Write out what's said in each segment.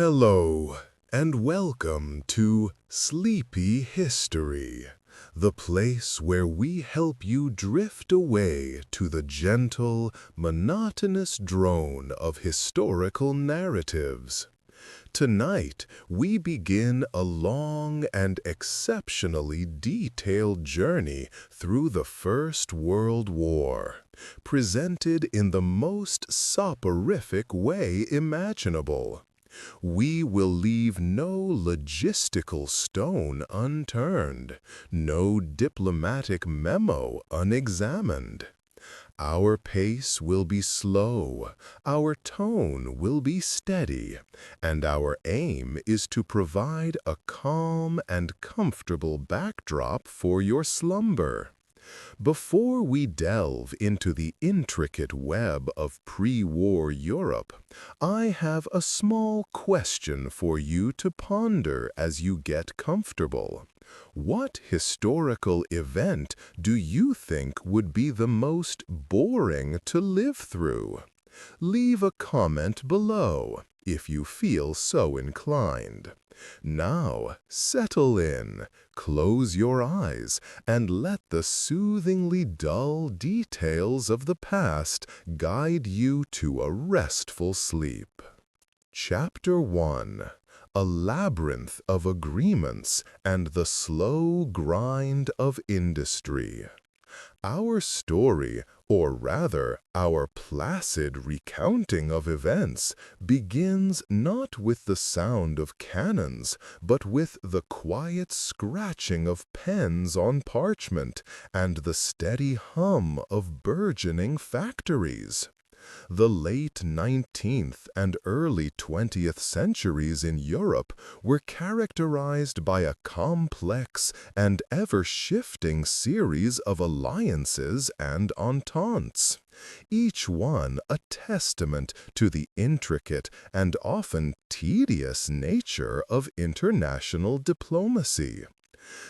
Hello, and welcome to Sleepy History, the place where we help you drift away to the gentle, monotonous drone of historical narratives. Tonight, we begin a long and exceptionally detailed journey through the First World War, presented in the most soporific way imaginable. We will leave no logistical stone unturned, no diplomatic memo unexamined. Our pace will be slow, our tone will be steady, and our aim is to provide a calm and comfortable backdrop for your slumber. Before we delve into the intricate web of pre-war Europe, I have a small question for you to ponder as you get comfortable. What historical event do you think would be the most boring to live through? Leave a comment below if you feel so inclined. Now, settle in, close your eyes, and let the soothingly dull details of the past guide you to a restful sleep. Chapter 1: A Labyrinth of Agreements and the Slow Grind of Industry. Our story, or rather, our placid recounting of events, begins not with the sound of cannons, but with the quiet scratching of pens on parchment and the steady hum of burgeoning factories. The late 19th and early 20th centuries in Europe were characterized by a complex and ever-shifting series of alliances and ententes, each one a testament to the intricate and often tedious nature of international diplomacy.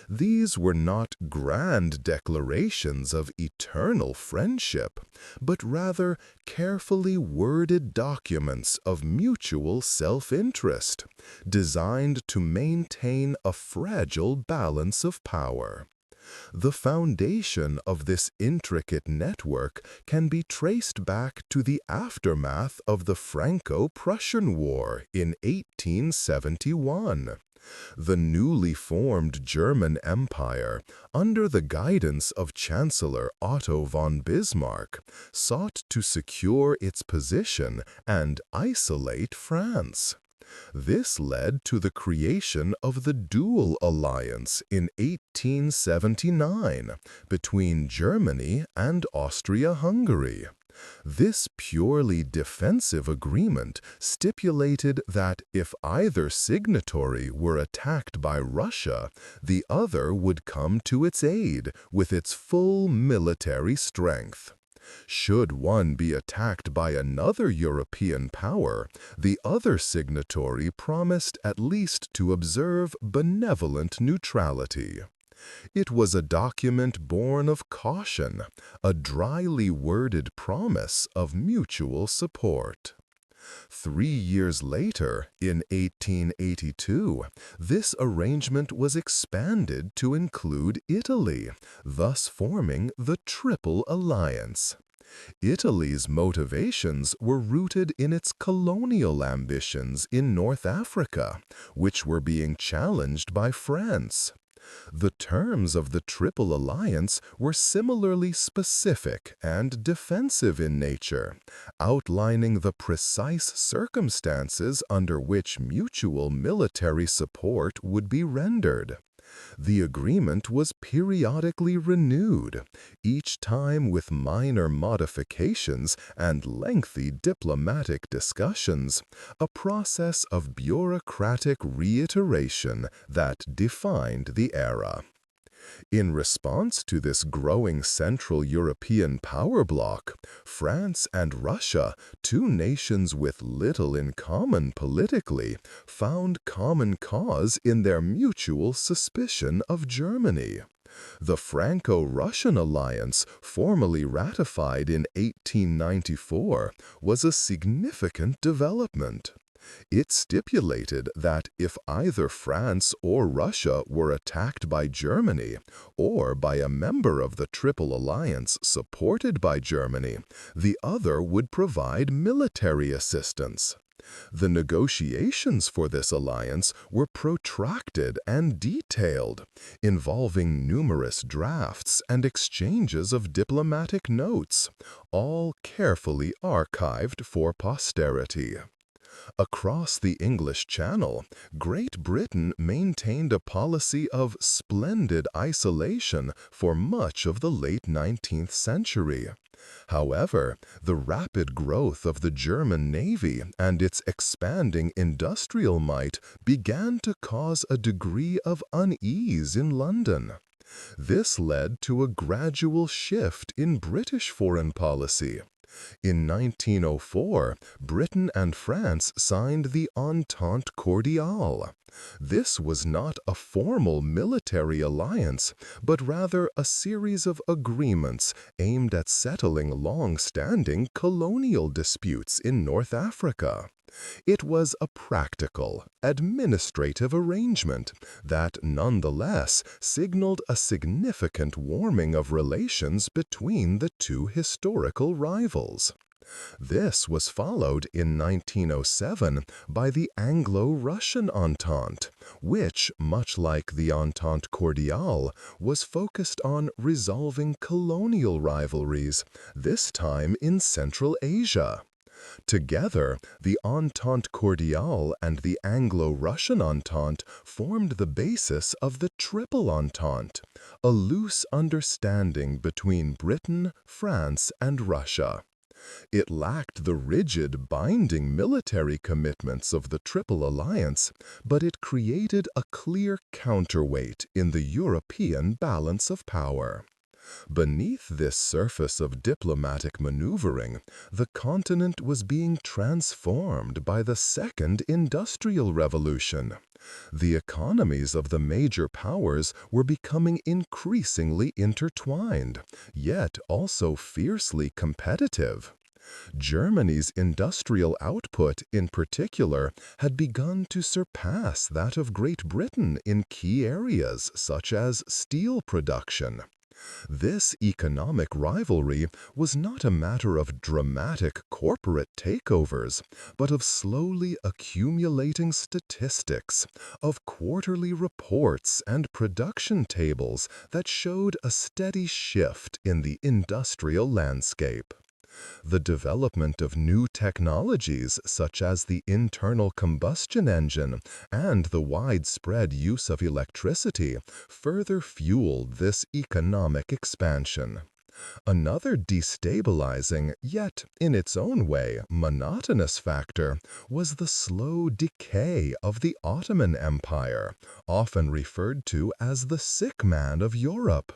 These were not grand declarations of eternal friendship, but rather carefully worded documents of mutual self-interest, designed to maintain a fragile balance of power. The foundation of this intricate network can be traced back to the aftermath of the Franco-Prussian War in 1871. The newly formed German Empire, under the guidance of Chancellor Otto von Bismarck, sought to secure its position and isolate France. This led to the creation of the Dual Alliance in 1879 between Germany and Austria-Hungary. This purely defensive agreement stipulated that if either signatory were attacked by Russia, the other would come to its aid with its full military strength. Should one be attacked by another European power, the other signatory promised at least to observe benevolent neutrality. It was a document born of caution, a dryly worded promise of mutual support. 3 years later, in 1882, this arrangement was expanded to include Italy, thus forming the Triple Alliance. Italy's motivations were rooted in its colonial ambitions in North Africa, which were being challenged by France. The terms of the Triple Alliance were similarly specific and defensive in nature, outlining the precise circumstances under which mutual military support would be rendered. The agreement was periodically renewed, each time with minor modifications and lengthy diplomatic discussions, a process of bureaucratic reiteration that defined the era. In response to this growing Central European power bloc, France and Russia, two nations with little in common politically, found common cause in their mutual suspicion of Germany. The Franco-Russian alliance, formally ratified in 1894, was a significant development. It stipulated that if either France or Russia were attacked by Germany, or by a member of the Triple Alliance supported by Germany, the other would provide military assistance. The negotiations for this alliance were protracted and detailed, involving numerous drafts and exchanges of diplomatic notes, all carefully archived for posterity. Across the English Channel, Great Britain maintained a policy of splendid isolation for much of the late 19th century. However, the rapid growth of the German Navy and its expanding industrial might began to cause a degree of unease in London. This led to a gradual shift in British foreign policy. In 1904, Britain and France signed the Entente Cordiale. This was not a formal military alliance, but rather a series of agreements aimed at settling long-standing colonial disputes in North Africa. It was a practical, administrative arrangement that nonetheless signaled a significant warming of relations between the two historical rivals. This was followed in 1907 by the Anglo-Russian Entente, which, much like the Entente Cordiale, was focused on resolving colonial rivalries, this time in Central Asia. Together, the Entente Cordiale and the Anglo-Russian Entente formed the basis of the Triple Entente, a loose understanding between Britain, France, and Russia. It lacked the rigid, binding military commitments of the Triple Alliance, but it created a clear counterweight in the European balance of power. Beneath this surface of diplomatic maneuvering, the continent was being transformed by the Second Industrial Revolution. The economies of the major powers were becoming increasingly intertwined, yet also fiercely competitive. Germany's industrial output, in particular, had begun to surpass that of Great Britain in key areas such as steel production. This economic rivalry was not a matter of dramatic corporate takeovers, but of slowly accumulating statistics, of quarterly reports and production tables that showed a steady shift in the industrial landscape. The development of new technologies such as the internal combustion engine and the widespread use of electricity further fueled this economic expansion. Another destabilizing, yet in its own way monotonous factor was the slow decay of the Ottoman Empire, often referred to as the sick man of Europe.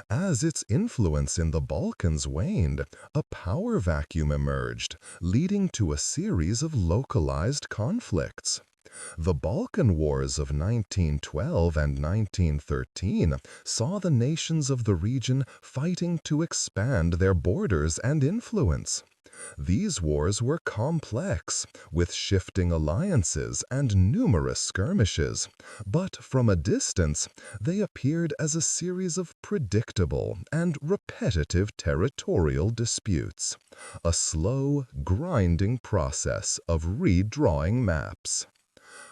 As its influence in the Balkans waned, a power vacuum emerged, leading to a series of localized conflicts. The Balkan Wars of 1912 and 1913 saw the nations of the region fighting to expand their borders and influence. These wars were complex, with shifting alliances and numerous skirmishes, but from a distance, they appeared as a series of predictable and repetitive territorial disputes, a slow, grinding process of redrawing maps.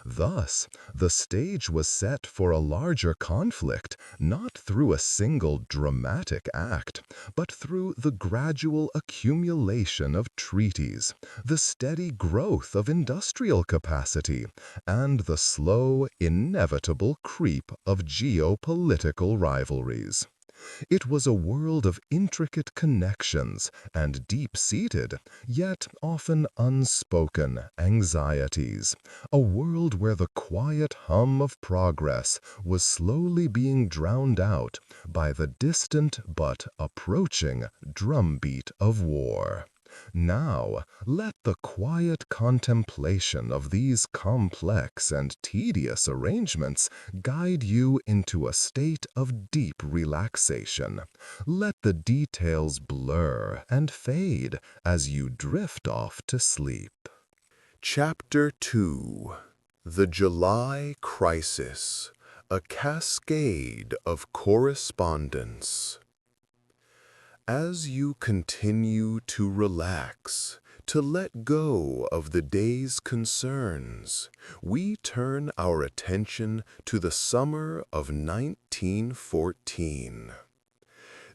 Thus, the stage was set for a larger conflict, not through a single dramatic act, but through the gradual accumulation of treaties, the steady growth of industrial capacity, and the slow, inevitable creep of geopolitical rivalries. It was a world of intricate connections and deep-seated, yet often unspoken, anxieties, a world where the quiet hum of progress was slowly being drowned out by the distant but approaching drumbeat of war. Now, let the quiet contemplation of these complex and tedious arrangements guide you into a state of deep relaxation. Let the details blur and fade as you drift off to sleep. Chapter 2: The July Crisis, a Cascade of Correspondence. As you continue to relax, to let go of the day's concerns, we turn our attention to the summer of 1914.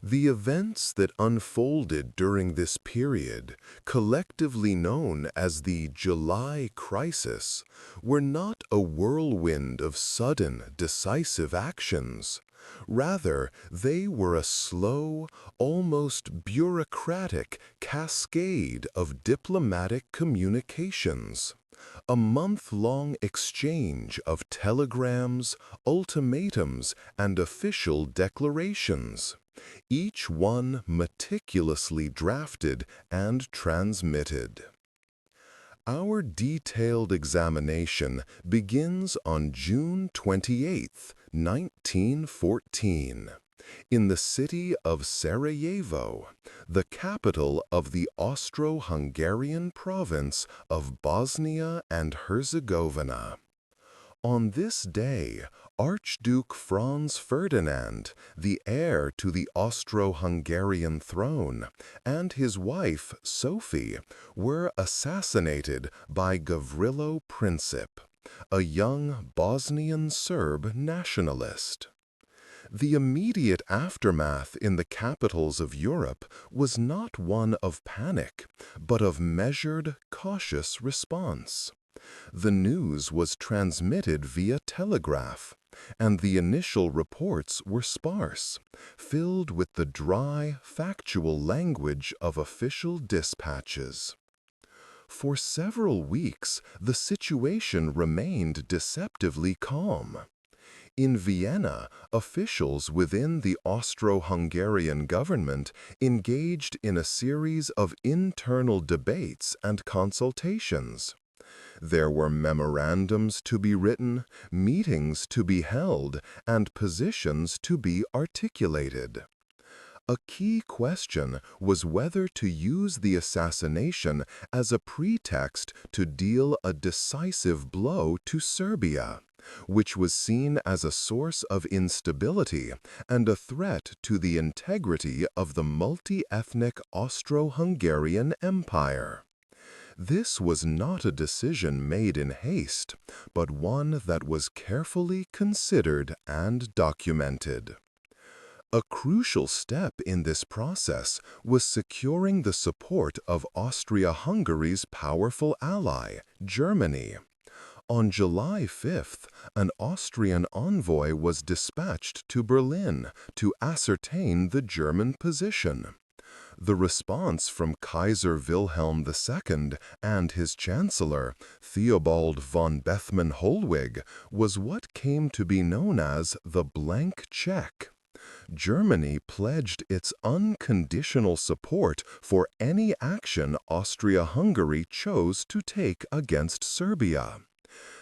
The events that unfolded during this period, collectively known as the July Crisis, were not a whirlwind of sudden, decisive actions. Rather, they were a slow, almost bureaucratic cascade of diplomatic communications. A month-long exchange of telegrams, ultimatums, and official declarations, each one meticulously drafted and transmitted. Our detailed examination begins on June 28, 1914, in the city of Sarajevo, the capital of the Austro-Hungarian province of Bosnia and Herzegovina. On this day, Archduke Franz Ferdinand, the heir to the Austro-Hungarian throne, and his wife, Sophie, were assassinated by Gavrilo Princip, a young Bosnian Serb nationalist. The immediate aftermath in the capitals of Europe was not one of panic, but of measured, cautious response. The news was transmitted via telegraph, and the initial reports were sparse, filled with the dry, factual language of official dispatches. For several weeks, the situation remained deceptively calm. In Vienna, officials within the Austro-Hungarian government engaged in a series of internal debates and consultations. There were memorandums to be written, meetings to be held, and positions to be articulated. A key question was whether to use the assassination as a pretext to deal a decisive blow to Serbia, which was seen as a source of instability and a threat to the integrity of the multi-ethnic Austro-Hungarian Empire. This was not a decision made in haste, but one that was carefully considered and documented. A crucial step in this process was securing the support of Austria-Hungary's powerful ally, Germany. On July 5th, an Austrian envoy was dispatched to Berlin to ascertain the German position. The response from Kaiser Wilhelm II and his chancellor, Theobald von Bethmann-Hollweg, was what came to be known as the blank check. Germany pledged its unconditional support for any action Austria-Hungary chose to take against Serbia.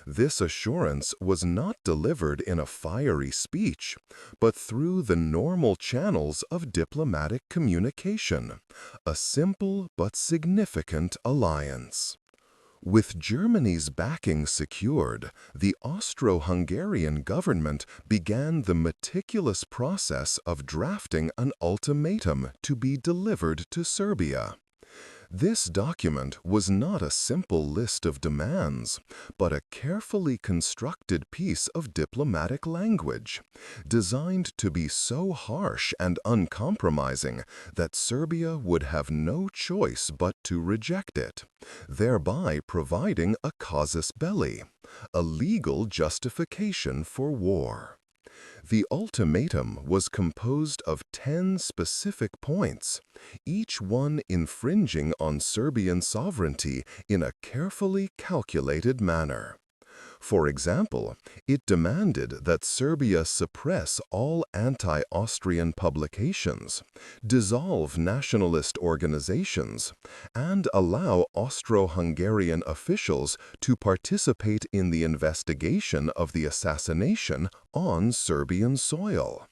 This assurance was not delivered in a fiery speech, but through the normal channels of diplomatic communication, a simple but significant alliance. With Germany's backing secured, the Austro-Hungarian government began the meticulous process of drafting an ultimatum to be delivered to Serbia. This document was not a simple list of demands, but a carefully constructed piece of diplomatic language, designed to be so harsh and uncompromising that Serbia would have no choice but to reject it, thereby providing a casus belli, a legal justification for war. The ultimatum was composed of 10 specific points, each one infringing on Serbian sovereignty in a carefully calculated manner. For example, it demanded that Serbia suppress all anti-Austrian publications, dissolve nationalist organizations, and allow Austro-Hungarian officials to participate in the investigation of the assassination on Serbian soil.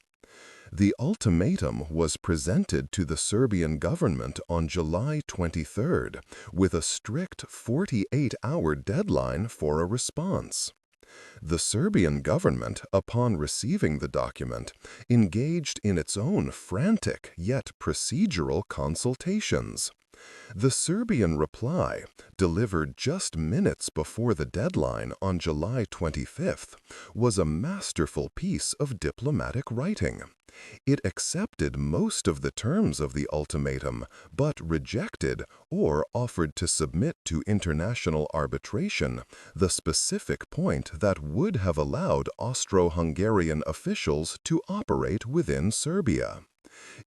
The ultimatum was presented to the Serbian government on July 23rd, with a strict 48-hour deadline for a response. The Serbian government, upon receiving the document, engaged in its own frantic yet procedural consultations. The Serbian reply, delivered just minutes before the deadline on July 25th, was a masterful piece of diplomatic writing. It accepted most of the terms of the ultimatum, but rejected or offered to submit to international arbitration the specific point that would have allowed Austro-Hungarian officials to operate within Serbia.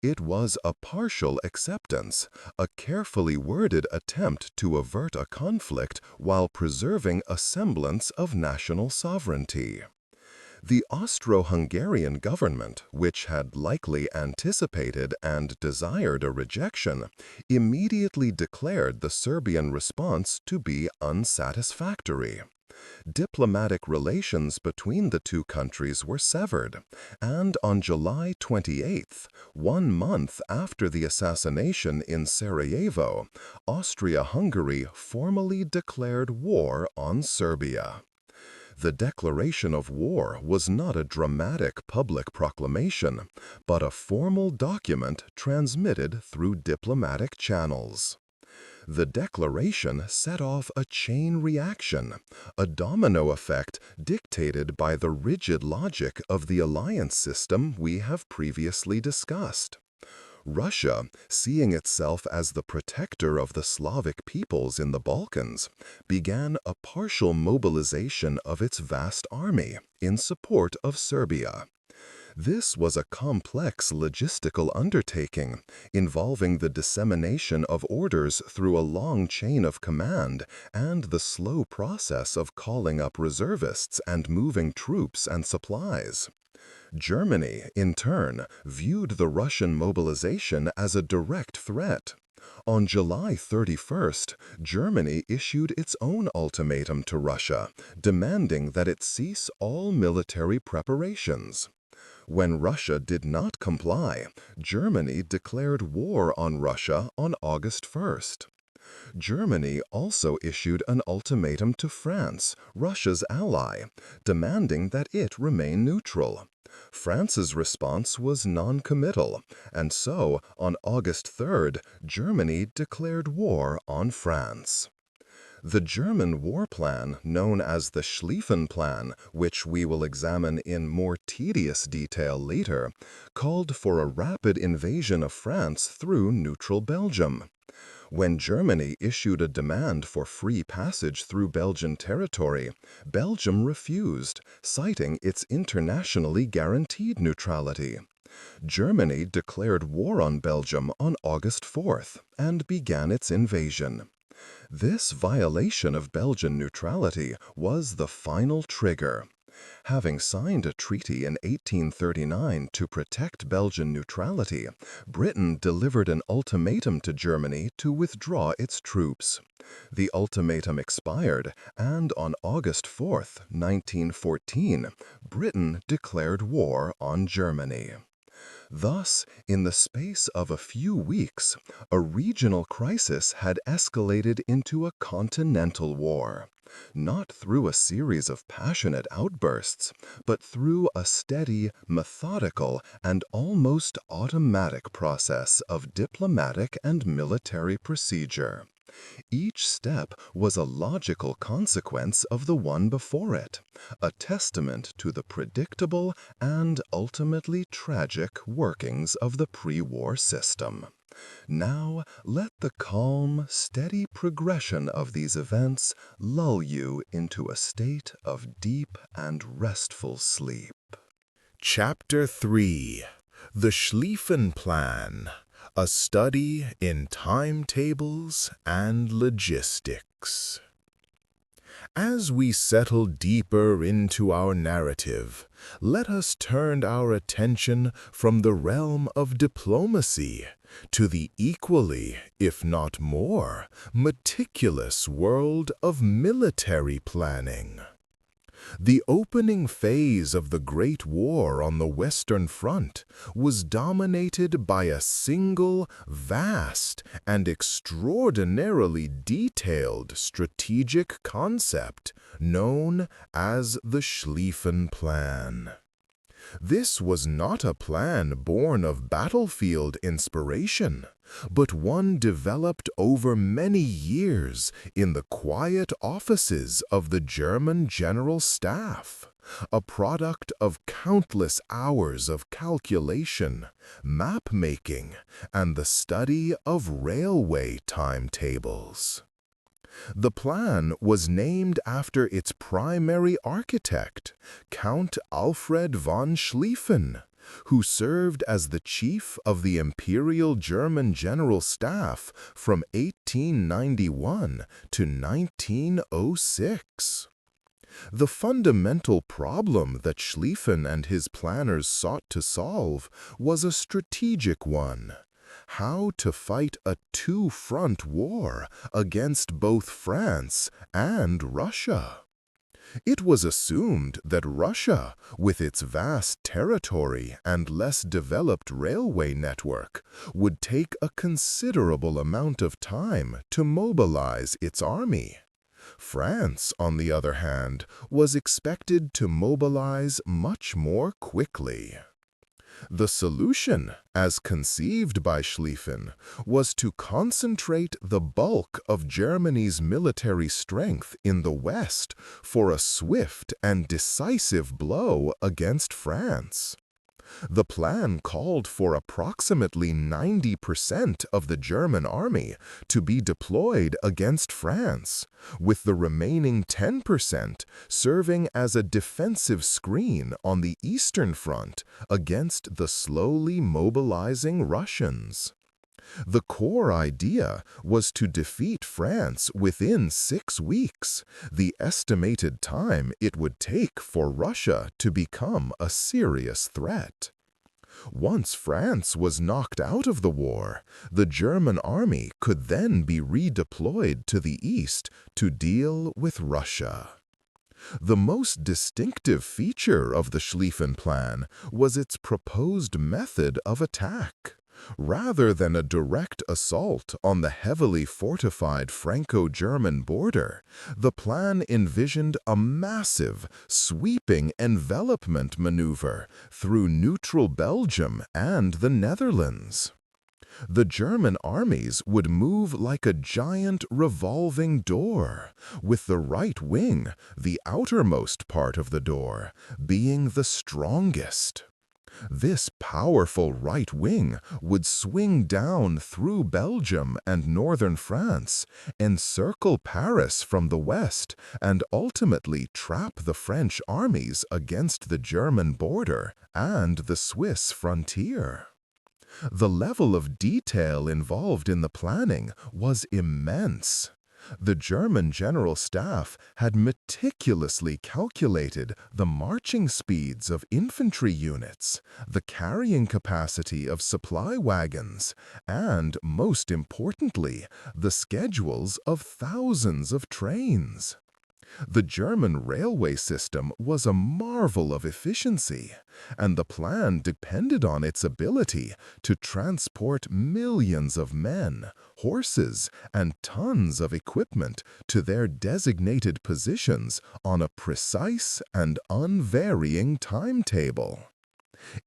It was a partial acceptance, a carefully worded attempt to avert a conflict while preserving a semblance of national sovereignty. The Austro-Hungarian government, which had likely anticipated and desired a rejection, immediately declared the Serbian response to be unsatisfactory. Diplomatic relations between the two countries were severed, and on July 28th, 1 month after the assassination in Sarajevo, Austria-Hungary formally declared war on Serbia. The declaration of war was not a dramatic public proclamation, but a formal document transmitted through diplomatic channels. The declaration set off a chain reaction, a domino effect dictated by the rigid logic of the alliance system we have previously discussed. Russia, seeing itself as the protector of the Slavic peoples in the Balkans, began a partial mobilization of its vast army in support of Serbia. This was a complex logistical undertaking involving the dissemination of orders through a long chain of command and the slow process of calling up reservists and moving troops and supplies. Germany, in turn, viewed the Russian mobilization as a direct threat. On July 31st, Germany issued its own ultimatum to Russia, demanding that it cease all military preparations. When Russia did not comply, Germany declared war on Russia on August 1st. Germany also issued an ultimatum to France, Russia's ally, demanding that it remain neutral. France's response was non-committal, and so, on August 3rd, Germany declared war on France. The German war plan, known as the Schlieffen Plan, which we will examine in more tedious detail later, called for a rapid invasion of France through neutral Belgium. When Germany issued a demand for free passage through Belgian territory, Belgium refused, citing its internationally guaranteed neutrality. Germany declared war on Belgium on August 4th and began its invasion. This violation of Belgian neutrality was the final trigger. Having signed a treaty in 1839 to protect Belgian neutrality, Britain delivered an ultimatum to Germany to withdraw its troops. The ultimatum expired, and on August 4, 1914, Britain declared war on Germany. Thus, in the space of a few weeks, a regional crisis had escalated into a continental war, not through a series of passionate outbursts, but through a steady, methodical, and almost automatic process of diplomatic and military procedure. Each step was a logical consequence of the one before it, a testament to the predictable and ultimately tragic workings of the pre-war system. Now, let the calm, steady progression of these events lull you into a state of deep and restful sleep. Chapter 3: The Schlieffen Plan, a study in timetables and logistics. As we settle deeper into our narrative, let us turn our attention from the realm of diplomacy to the equally, if not more, meticulous world of military planning. The opening phase of the Great War on the Western Front was dominated by a single, vast, and extraordinarily detailed strategic concept known as the Schlieffen Plan. This was not a plan born of battlefield inspiration, but one developed over many years in the quiet offices of the German General Staff, a product of countless hours of calculation, map-making, and the study of railway timetables. The plan was named after its primary architect, Count Alfred von Schlieffen, who served as the chief of the Imperial German General Staff from 1891 to 1906. The fundamental problem that Schlieffen and his planners sought to solve was a strategic one: how to fight a two-front war against both France and Russia. It was assumed that Russia, with its vast territory and less developed railway network, would take a considerable amount of time to mobilize its army. France, on the other hand, was expected to mobilize much more quickly. The solution, as conceived by Schlieffen, was to concentrate the bulk of Germany's military strength in the West for a swift and decisive blow against France. The plan called for approximately 90% of the German army to be deployed against France, with the remaining 10% serving as a defensive screen on the Eastern Front against the slowly mobilizing Russians. The core idea was to defeat France within 6 weeks, the estimated time it would take for Russia to become a serious threat. Once France was knocked out of the war, the German army could then be redeployed to the east to deal with Russia. The most distinctive feature of the Schlieffen Plan was its proposed method of attack. Rather than a direct assault on the heavily fortified Franco-German border, the plan envisioned a massive, sweeping envelopment maneuver through neutral Belgium and the Netherlands. The German armies would move like a giant revolving door, with the right wing, the outermost part of the door, being the strongest. This powerful right wing would swing down through Belgium and northern France, encircle Paris from the west, and ultimately trap the French armies against the German border and the Swiss frontier. The level of detail involved in the planning was immense. The German General Staff had meticulously calculated the marching speeds of infantry units, the carrying capacity of supply wagons, and, most importantly, the schedules of thousands of trains. The German railway system was a marvel of efficiency, and the plan depended on its ability to transport millions of men, horses, and tons of equipment to their designated positions on a precise and unvarying timetable.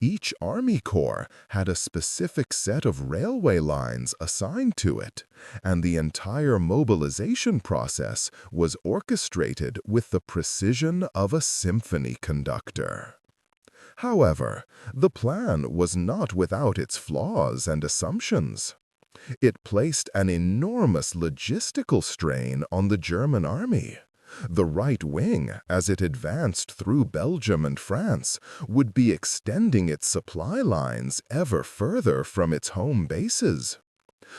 Each army corps had a specific set of railway lines assigned to it, and the entire mobilization process was orchestrated with the precision of a symphony conductor. However, the plan was not without its flaws and assumptions. It placed an enormous logistical strain on the German army. The right wing, as it advanced through Belgium and France, would be extending its supply lines ever further from its home bases.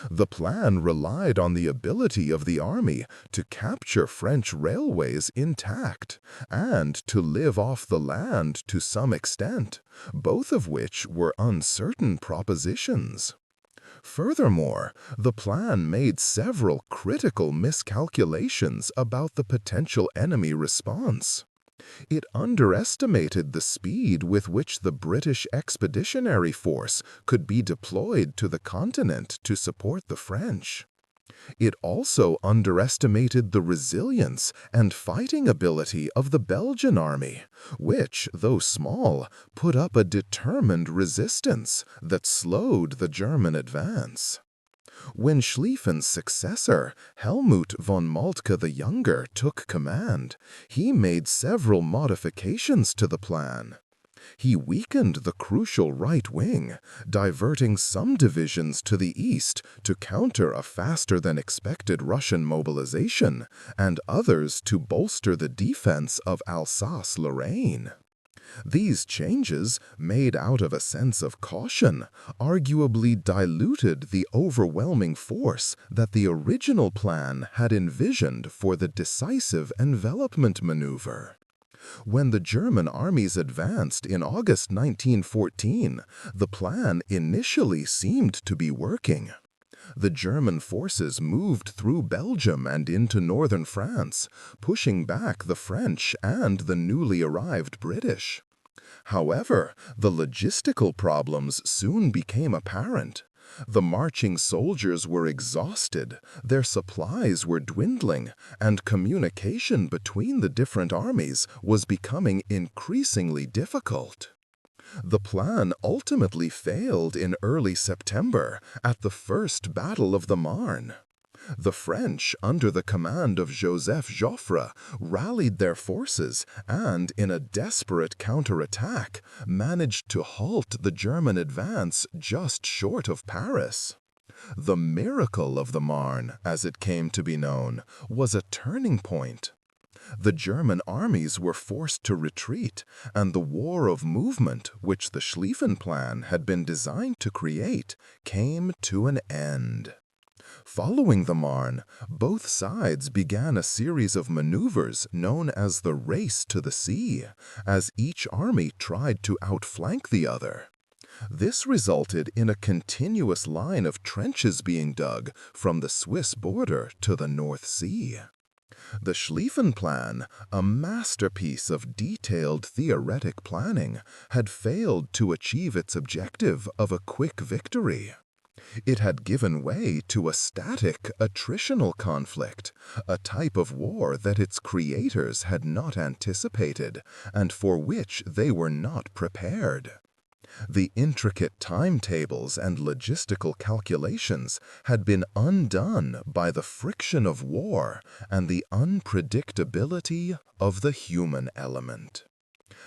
The plan relied on the ability of the army to capture French railways intact and to live off the land to some extent, both of which were uncertain propositions. Furthermore, the plan made several critical miscalculations about the potential enemy response. It underestimated the speed with which the British expeditionary force could be deployed to the continent to support the French. It also underestimated the resilience and fighting ability of the Belgian army, which, though small, put up a determined resistance that slowed the German advance. When Schlieffen's successor, Helmut von Moltke the Younger, took command, he made several modifications to the plan. He weakened the crucial right wing, diverting some divisions to the east to counter a faster-than-expected Russian mobilization, and others to bolster the defense of Alsace-Lorraine. These changes, made out of a sense of caution, arguably diluted the overwhelming force that the original plan had envisioned for the decisive envelopment maneuver. When the German armies advanced in August 1914, the plan initially seemed to be working. The German forces moved through Belgium and into northern France, pushing back the French and the newly arrived British. However, the logistical problems soon became apparent. The marching soldiers were exhausted, their supplies were dwindling, and communication between the different armies was becoming increasingly difficult. The plan ultimately failed in early September at the First Battle of the Marne. The French, under the command of Joseph Joffre, rallied their forces and, in a desperate counterattack, managed to halt the German advance just short of Paris. The miracle of the Marne, as it came to be known, was a turning point. The German armies were forced to retreat, and the war of movement, which the Schlieffen Plan had been designed to create, came to an end. Following the Marne, both sides began a series of maneuvers known as the Race to the Sea, as each army tried to outflank the other. This resulted in a continuous line of trenches being dug from the Swiss border to the North Sea. The Schlieffen Plan, a masterpiece of detailed theoretic planning, had failed to achieve its objective of a quick victory. It had given way to a static, attritional conflict, a type of war that its creators had not anticipated and for which they were not prepared. The intricate timetables and logistical calculations had been undone by the friction of war and the unpredictability of the human element.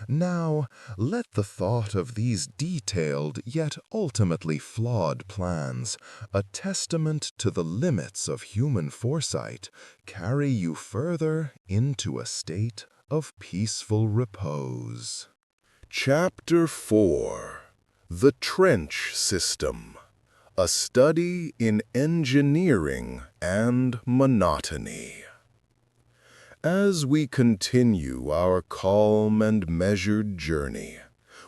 Now, let the thought of these detailed yet ultimately flawed plans, a testament to the limits of human foresight, carry you further into a state of peaceful repose. Chapter 4: The Trench System, a Study in Engineering and Monotony. As we continue our calm and measured journey,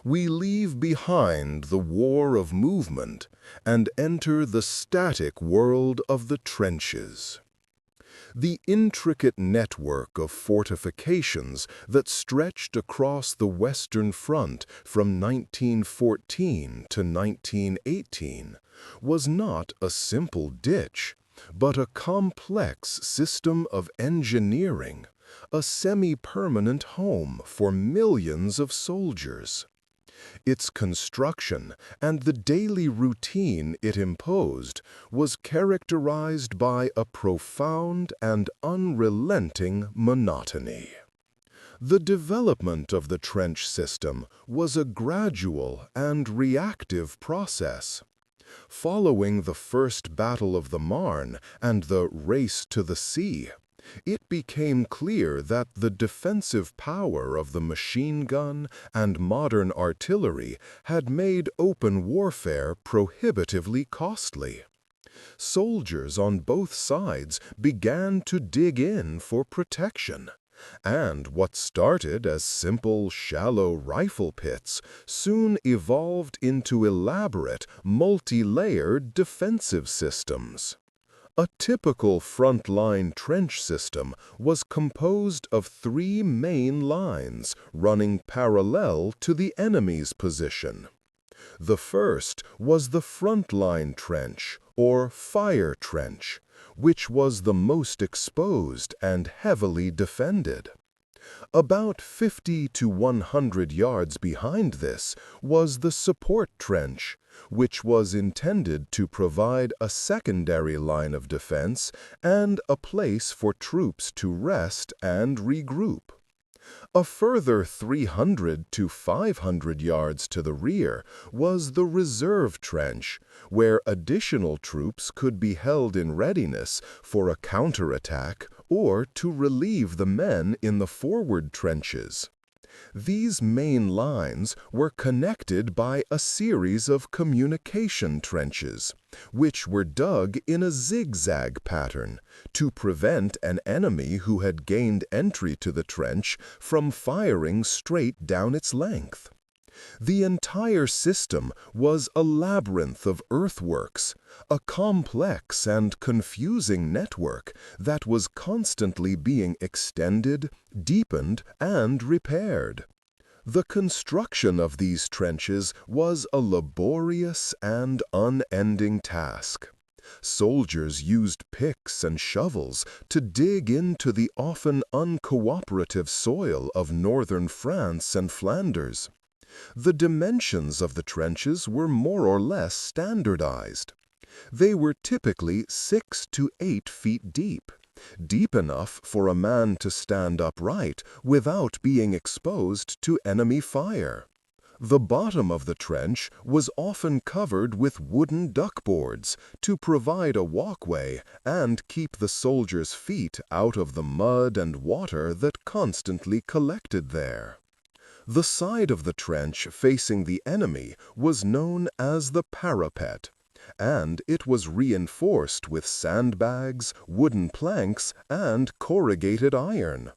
we leave behind the war of movement and enter the static world of the trenches. The intricate network of fortifications that stretched across the Western Front from 1914 to 1918 was not a simple ditch, but a complex system of engineering, a semi-permanent home for millions of soldiers. Its construction and the daily routine it imposed was characterized by a profound and unrelenting monotony. The development of the trench system was a gradual and reactive process. Following the First Battle of the Marne and the Race to the Sea, it became clear that the defensive power of the machine gun and modern artillery had made open warfare prohibitively costly. Soldiers on both sides began to dig in for protection, and what started as simple, shallow rifle pits soon evolved into elaborate, multi-layered defensive systems. A typical front-line trench system was composed of 3 main lines running parallel to the enemy's position. The first was the front-line trench, or fire trench, which was the most exposed and heavily defended. About 50 to 100 yards behind this was the support trench, which was intended to provide a secondary line of defense and a place for troops to rest and regroup. A further 300 to 500 yards to the rear was the reserve trench, where additional troops could be held in readiness for a counterattack or to relieve the men in the forward trenches. These main lines were connected by a series of communication trenches, which were dug in a zigzag pattern to prevent an enemy who had gained entry to the trench from firing straight down its length. The entire system was a labyrinth of earthworks, a complex and confusing network that was constantly being extended, deepened, and repaired. The construction of these trenches was a laborious and unending task. Soldiers used picks and shovels to dig into the often uncooperative soil of northern France and Flanders. The dimensions of the trenches were more or less standardized. They were typically 6 to 8 feet deep, deep enough for a man to stand upright without being exposed to enemy fire. The bottom of the trench was often covered with wooden duckboards to provide a walkway and keep the soldiers' feet out of the mud and water that constantly collected there. The side of the trench facing the enemy was known as the parapet, and it was reinforced with sandbags, wooden planks, and corrugated iron.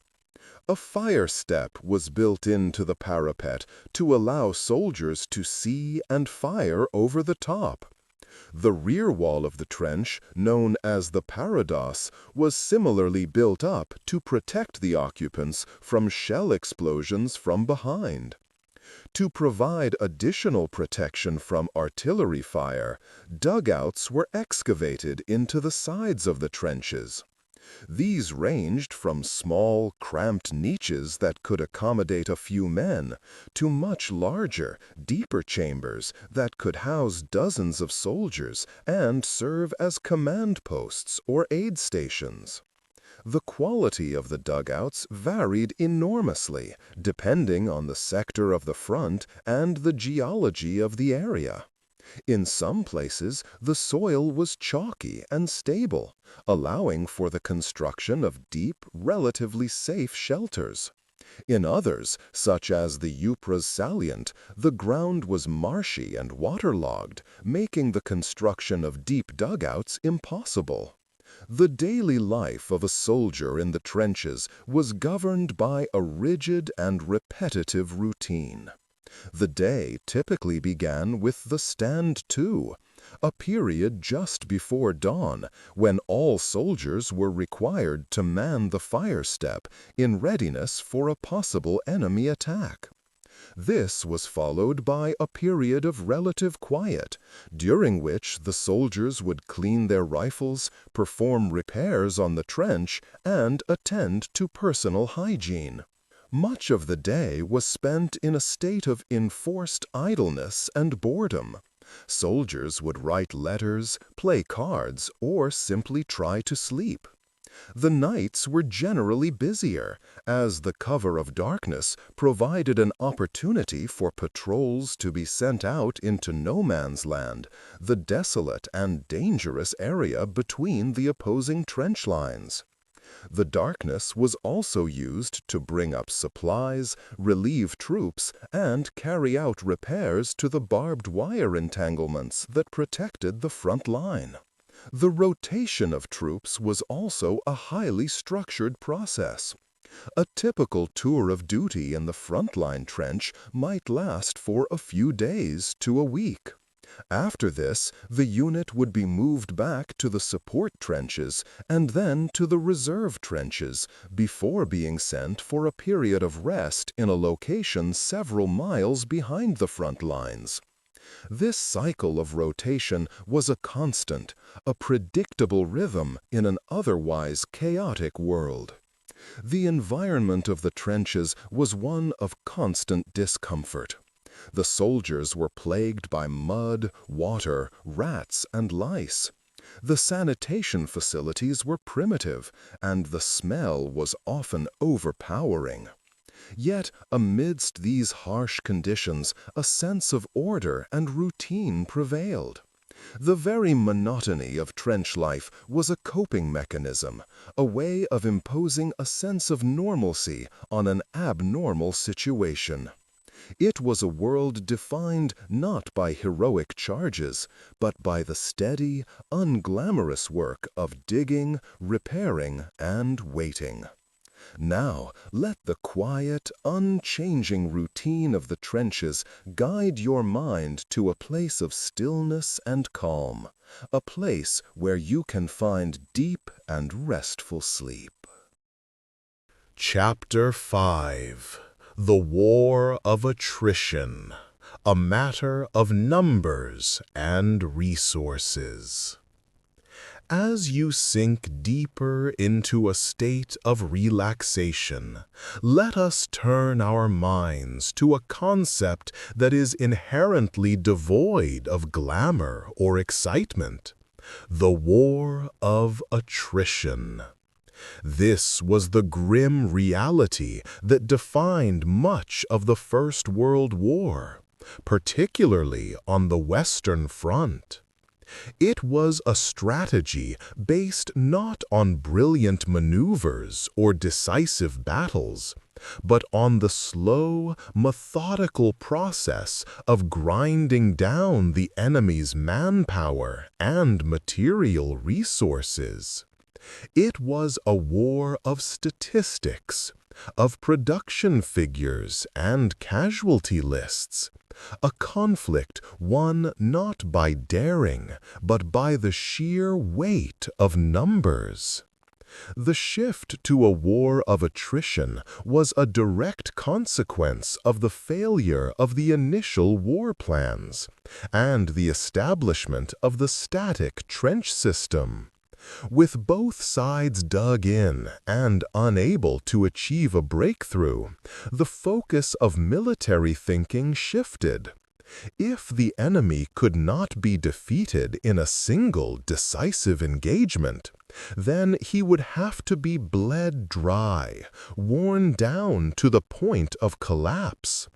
A fire step was built into the parapet to allow soldiers to see and fire over the top. The rear wall of the trench, known as the parados, was similarly built up to protect the occupants from shell explosions from behind. To provide additional protection from artillery fire, dugouts were excavated into the sides of the trenches. These ranged from small, cramped niches that could accommodate a few men to much larger, deeper chambers that could house dozens of soldiers and serve as command posts or aid stations. The quality of the dugouts varied enormously, depending on the sector of the front and the geology of the area. In some places, the soil was chalky and stable, allowing for the construction of deep, relatively safe shelters. In others, such as the Ypres salient, the ground was marshy and waterlogged, making the construction of deep dugouts impossible. The daily life of a soldier in the trenches was governed by a rigid and repetitive routine. The day typically began with the stand to, a period just before dawn when all soldiers were required to man the fire step in readiness for a possible enemy attack. This was followed by a period of relative quiet, during which the soldiers would clean their rifles, perform repairs on the trench, and attend to personal hygiene. Much of the day was spent in a state of enforced idleness and boredom. Soldiers would write letters, play cards, or simply try to sleep. The nights were generally busier, as the cover of darkness provided an opportunity for patrols to be sent out into no man's land, the desolate and dangerous area between the opposing trench lines. The darkness was also used to bring up supplies, relieve troops, and carry out repairs to the barbed wire entanglements that protected the front line. The rotation of troops was also a highly structured process. A typical tour of duty in the frontline trench might last for a few days to a week. After this, the unit would be moved back to the support trenches and then to the reserve trenches before being sent for a period of rest in a location several miles behind the front lines. This cycle of rotation was a constant, a predictable rhythm in an otherwise chaotic world. The environment of the trenches was one of constant discomfort. The soldiers were plagued by mud, water, rats, and lice. The sanitation facilities were primitive, and the smell was often overpowering. Yet, amidst these harsh conditions, a sense of order and routine prevailed. The very monotony of trench life was a coping mechanism, a way of imposing a sense of normalcy on an abnormal situation. It was a world defined not by heroic charges, but by the steady, unglamorous work of digging, repairing, and waiting. Now, let the quiet, unchanging routine of the trenches guide your mind to a place of stillness and calm, a place where you can find deep and restful sleep. Chapter 5: The War of Attrition, a matter of numbers and resources. As you sink deeper into a state of relaxation, let us turn our minds to a concept that is inherently devoid of glamour or excitement: the war of attrition. This was the grim reality that defined much of the First World War, particularly on the Western Front. It was a strategy based not on brilliant maneuvers or decisive battles, but on the slow, methodical process of grinding down the enemy's manpower and material resources. It was a war of statistics, of production figures and casualty lists, a conflict won not by daring, but by the sheer weight of numbers. The shift to a war of attrition was a direct consequence of the failure of the initial war plans and the establishment of the static trench system. With both sides dug in and unable to achieve a breakthrough, the focus of military thinking shifted. If the enemy could not be defeated in a single decisive engagement, then he would have to be bled dry, worn down to the point of collapse.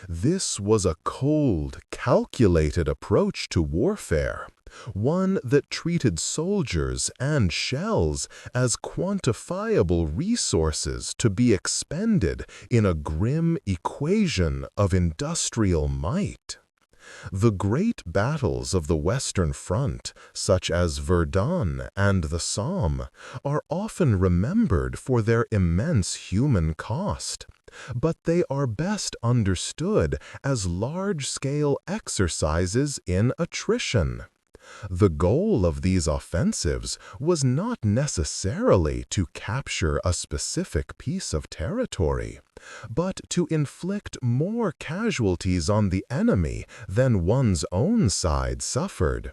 This was a cold, calculated approach to warfare, one that treated soldiers and shells as quantifiable resources to be expended in a grim equation of industrial might. The great battles of the Western Front, such as Verdun and the Somme, are often remembered for their immense human cost, but they are best understood as large-scale exercises in attrition. The goal of these offensives was not necessarily to capture a specific piece of territory, but to inflict more casualties on the enemy than one's own side suffered.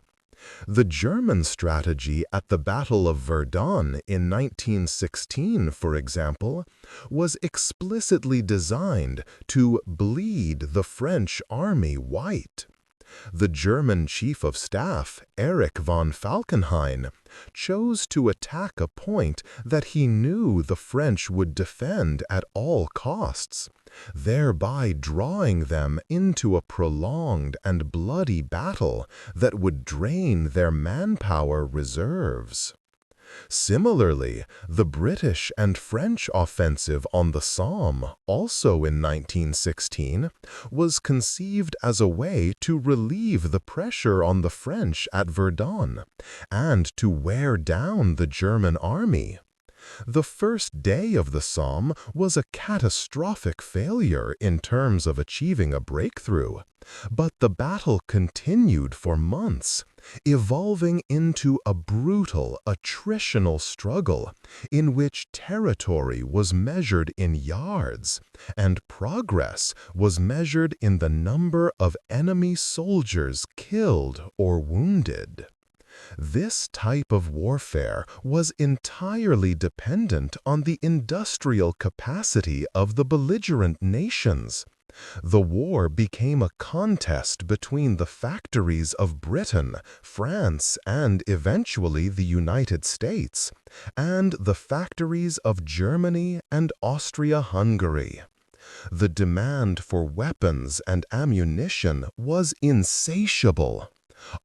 The German strategy at the Battle of Verdun in 1916, for example, was explicitly designed to bleed the French army white. The German Chief of Staff, Erich von Falkenhayn, chose to attack a point that he knew the French would defend at all costs, thereby drawing them into a prolonged and bloody battle that would drain their manpower reserves. Similarly, the British and French offensive on the Somme, also in 1916, was conceived as a way to relieve the pressure on the French at Verdun and to wear down the German army. The first day of the Somme was a catastrophic failure in terms of achieving a breakthrough, but the battle continued for months, evolving into a brutal, attritional struggle in which territory was measured in yards and progress was measured in the number of enemy soldiers killed or wounded. This type of warfare was entirely dependent on the industrial capacity of the belligerent nations. The war became a contest between the factories of Britain, France, and eventually the United States, and the factories of Germany and Austria-Hungary. The demand for weapons and ammunition was insatiable.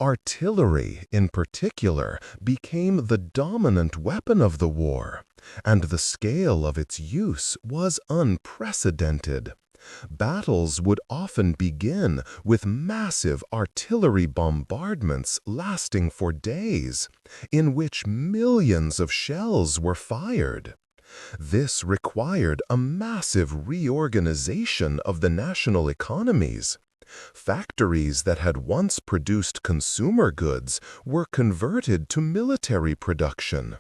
Artillery, in particular, became the dominant weapon of the war, and the scale of its use was unprecedented. Battles would often begin with massive artillery bombardments lasting for days, in which millions of shells were fired. This required a massive reorganization of the national economies. Factories that had once produced consumer goods were converted to military production.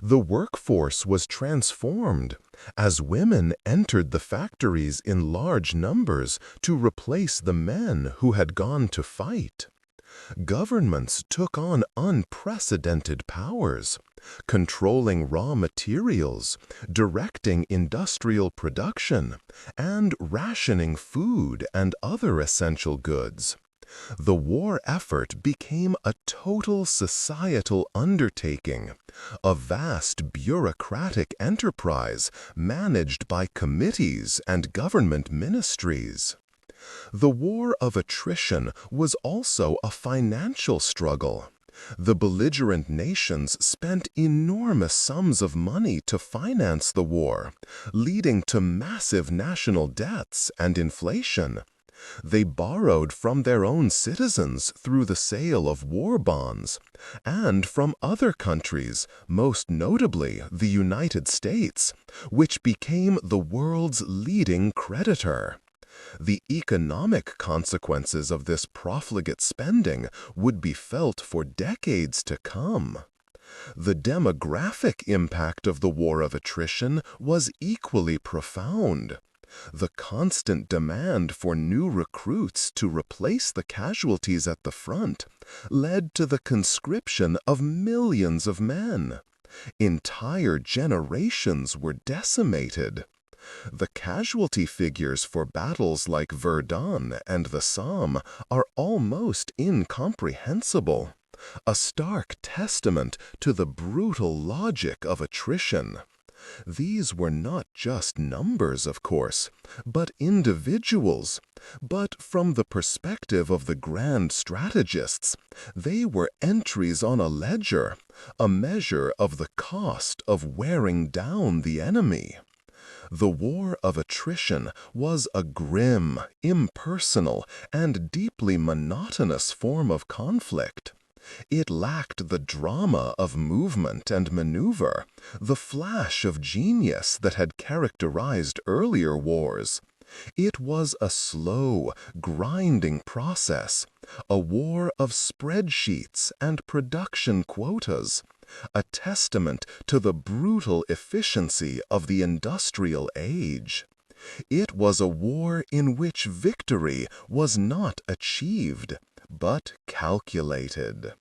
The workforce was transformed as women entered the factories in large numbers to replace the men who had gone to fight. Governments took on unprecedented powers, controlling raw materials, directing industrial production, and rationing food and other essential goods. The war effort became a total societal undertaking, a vast bureaucratic enterprise managed by committees and government ministries. The war of attrition was also a financial struggle. The belligerent nations spent enormous sums of money to finance the war, leading to massive national debts and inflation. They borrowed from their own citizens through the sale of war bonds, and from other countries, most notably the United States, which became the world's leading creditor. The economic consequences of this profligate spending would be felt for decades to come. The demographic impact of the war of attrition was equally profound. The constant demand for new recruits to replace the casualties at the front led to the conscription of millions of men. Entire generations were decimated. The casualty figures for battles like Verdun and the Somme are almost incomprehensible, a stark testament to the brutal logic of attrition. These were not just numbers, of course, but individuals. But from the perspective of the grand strategists, they were entries on a ledger, a measure of the cost of wearing down the enemy. The war of attrition was a grim, impersonal, and deeply monotonous form of conflict. It lacked the drama of movement and maneuver, the flash of genius that had characterized earlier wars. It was a slow, grinding process, a war of spreadsheets and production quotas, a testament to the brutal efficiency of the industrial age. It was a war in which victory was not achieved, but calculated.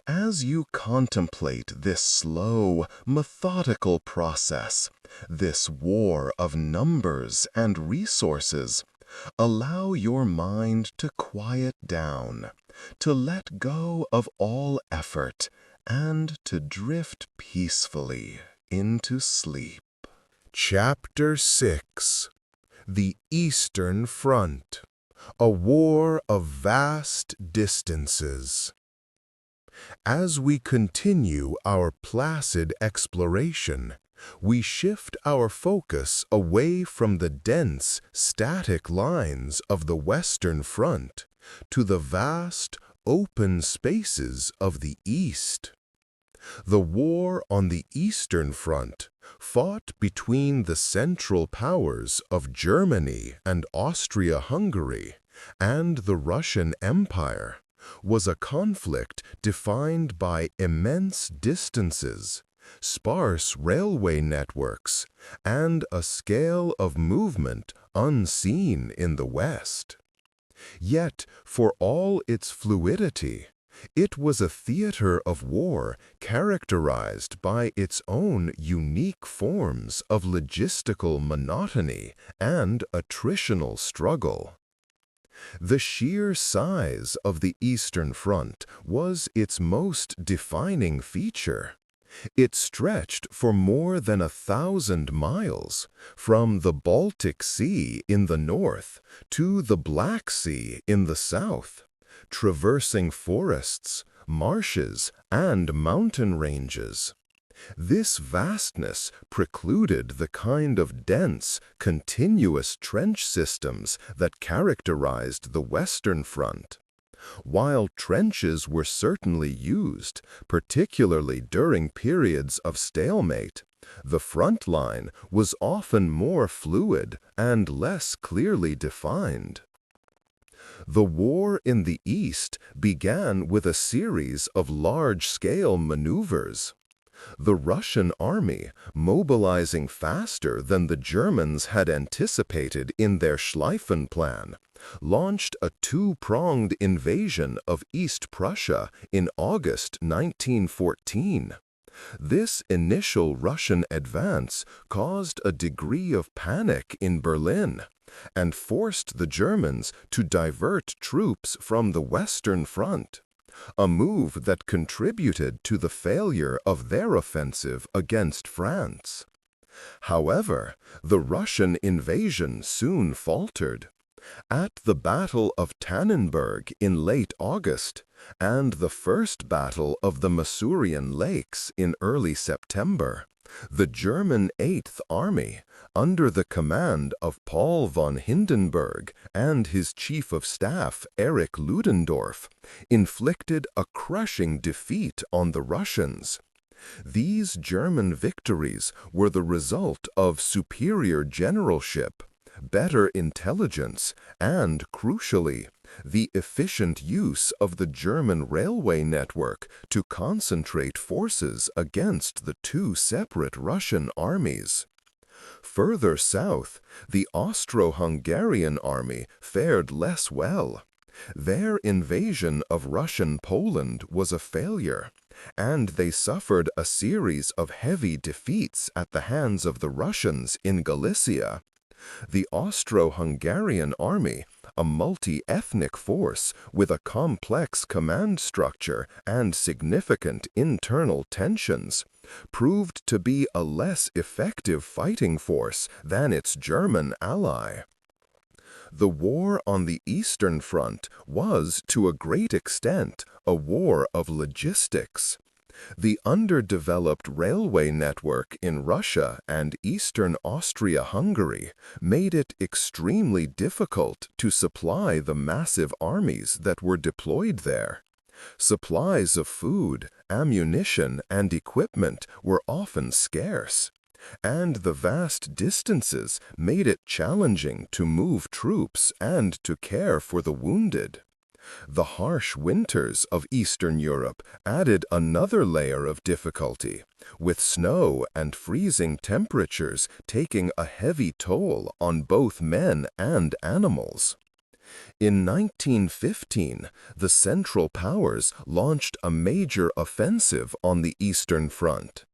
As you contemplate this slow, methodical process, this war of numbers and resources, allow your mind to quiet down, to let go of all effort, and to drift peacefully into sleep. Chapter 6. The Eastern Front. A war of vast distances. As we continue our placid exploration, we shift our focus away from the dense, static lines of the Western Front to the vast, open spaces of the East. The war on the Eastern Front, fought between the Central Powers of Germany and Austria-Hungary and the Russian Empire, was a conflict defined by immense distances, sparse railway networks, and a scale of movement unseen in the West. Yet, for all its fluidity, it was a theater of war characterized by its own unique forms of logistical monotony and attritional struggle. The sheer size of the Eastern Front was its most defining feature. It stretched for more than 1,000 miles, from the Baltic Sea in the north to the Black Sea in the south, traversing forests, marshes, and mountain ranges. This vastness precluded the kind of dense, continuous trench systems that characterized the Western Front. While trenches were certainly used, particularly during periods of stalemate, the front line was often more fluid and less clearly defined. The war in the East began with a series of large-scale maneuvers. The Russian army, mobilizing faster than the Germans had anticipated in their Schlieffen plan, launched a two-pronged invasion of East Prussia in August 1914. This initial Russian advance caused a degree of panic in Berlin and forced the Germans to divert troops from the Western Front, a move that contributed to the failure of their offensive against France. However, the Russian invasion soon faltered. At the Battle of Tannenberg in late August and the First Battle of the Masurian Lakes in early September, the German Eighth Army, under the command of Paul von Hindenburg and his Chief of Staff Erich Ludendorff, inflicted a crushing defeat on the Russians. These German victories were the result of superior generalship, better intelligence, and, crucially, the efficient use of the German railway network to concentrate forces against the two separate Russian armies. Further south, the Austro-Hungarian army fared less well. Their invasion of Russian Poland was a failure, and they suffered a series of heavy defeats at the hands of the Russians in Galicia. The Austro-Hungarian army, a multi-ethnic force with a complex command structure and significant internal tensions, proved to be a less effective fighting force than its German ally. The war on the Eastern Front was, to a great extent, a war of logistics. The underdeveloped railway network in Russia and eastern Austria-Hungary made it extremely difficult to supply the massive armies that were deployed there. Supplies of food, ammunition, and equipment were often scarce, and the vast distances made it challenging to move troops and to care for the wounded. The harsh winters of Eastern Europe added another layer of difficulty, with snow and freezing temperatures taking a heavy toll on both men and animals. In 1915, the Central Powers launched a major offensive on the Eastern Front.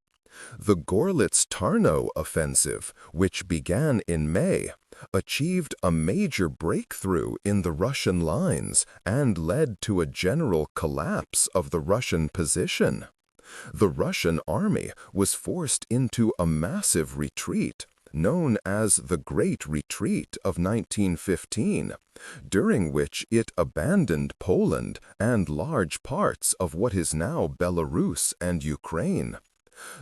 The Gorlitz-Tarnow offensive, which began in May, achieved a major breakthrough in the Russian lines and led to a general collapse of the Russian position. The Russian army was forced into a massive retreat, known as the Great Retreat of 1915, during which it abandoned Poland and large parts of what is now Belarus and Ukraine.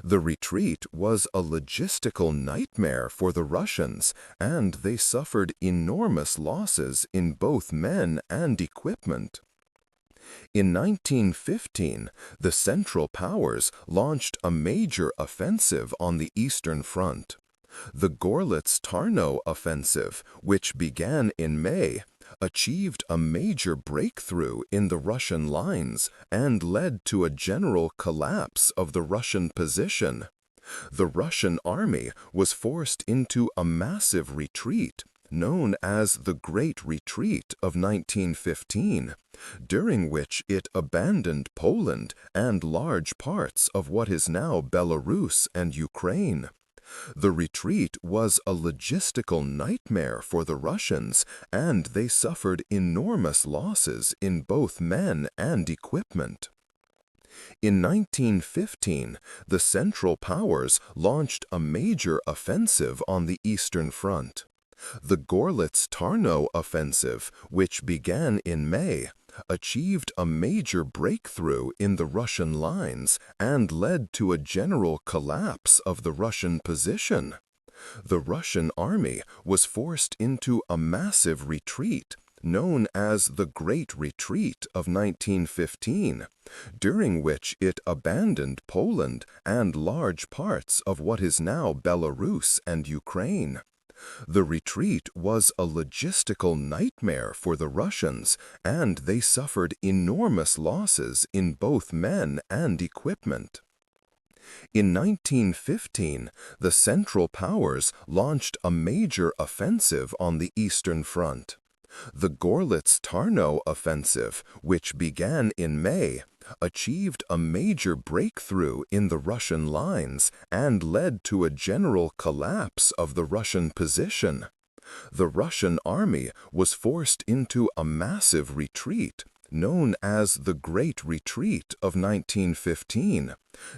The retreat was a logistical nightmare for the Russians, and they suffered enormous losses in both men and equipment. In 1915, the Central Powers launched a major offensive on the Eastern Front. The Gorlitz-Tarnow offensive, which began in May, achieved a major breakthrough in the Russian lines and led to a general collapse of the Russian position. The Russian army was forced into a massive retreat, known as the Great Retreat of 1915, during which it abandoned Poland and large parts of what is now Belarus and Ukraine. The retreat was a logistical nightmare for the Russians, and they suffered enormous losses in both men and equipment. In 1915, the Central Powers launched a major offensive on the Eastern Front. The Gorlitz-Tarnow offensive, which began in May, achieved a major breakthrough in the Russian lines and led to a general collapse of the Russian position. The Russian army was forced into a massive retreat, known as the Great Retreat of 1915, during which it abandoned Poland and large parts of what is now Belarus and Ukraine. The retreat was a logistical nightmare for the Russians, and they suffered enormous losses in both men and equipment. In 1915, the Central Powers launched a major offensive on the Eastern Front. The Gorlitz-Tarnow offensive, which began in May, achieved a major breakthrough in the Russian lines and led to a general collapse of the Russian position. The Russian army was forced into a massive retreat, known as the Great Retreat of 1915,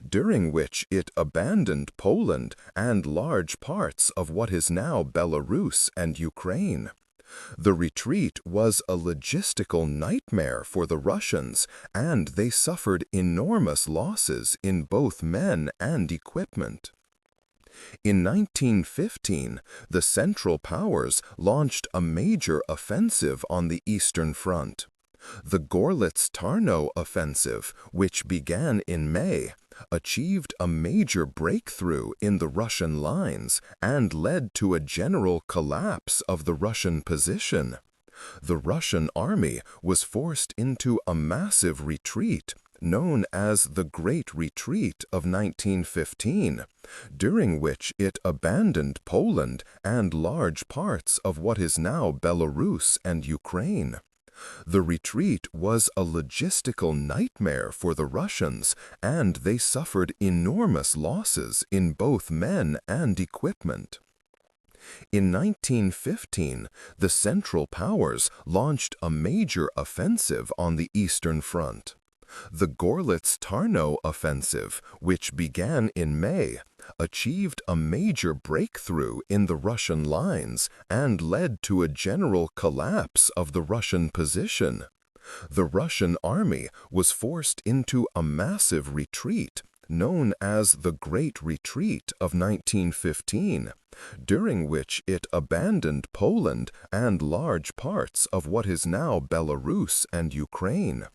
during which it abandoned Poland and large parts of what is now Belarus and Ukraine. The retreat was a logistical nightmare for the Russians, and they suffered enormous losses in both men and equipment. In 1915, the Central Powers launched a major offensive on the Eastern Front. The Gorlitz-Tarnow offensive, which began in May, achieved a major breakthrough in the Russian lines and led to a general collapse of the Russian position. The Russian army was forced into a massive retreat, known as the Great Retreat of 1915, during which it abandoned Poland and large parts of what is now Belarus and Ukraine. The retreat was a logistical nightmare for the Russians, and they suffered enormous losses in both men and equipment. In 1915, the Central Powers launched a major offensive on the Eastern Front. The Gorlitz-Tarnow offensive, which began in May, achieved a major breakthrough in the Russian lines and led to a general collapse of the Russian position. The Russian army was forced into a massive retreat, known as the Great Retreat of 1915, during which it abandoned Poland and large parts of what is now Belarus and Ukraine.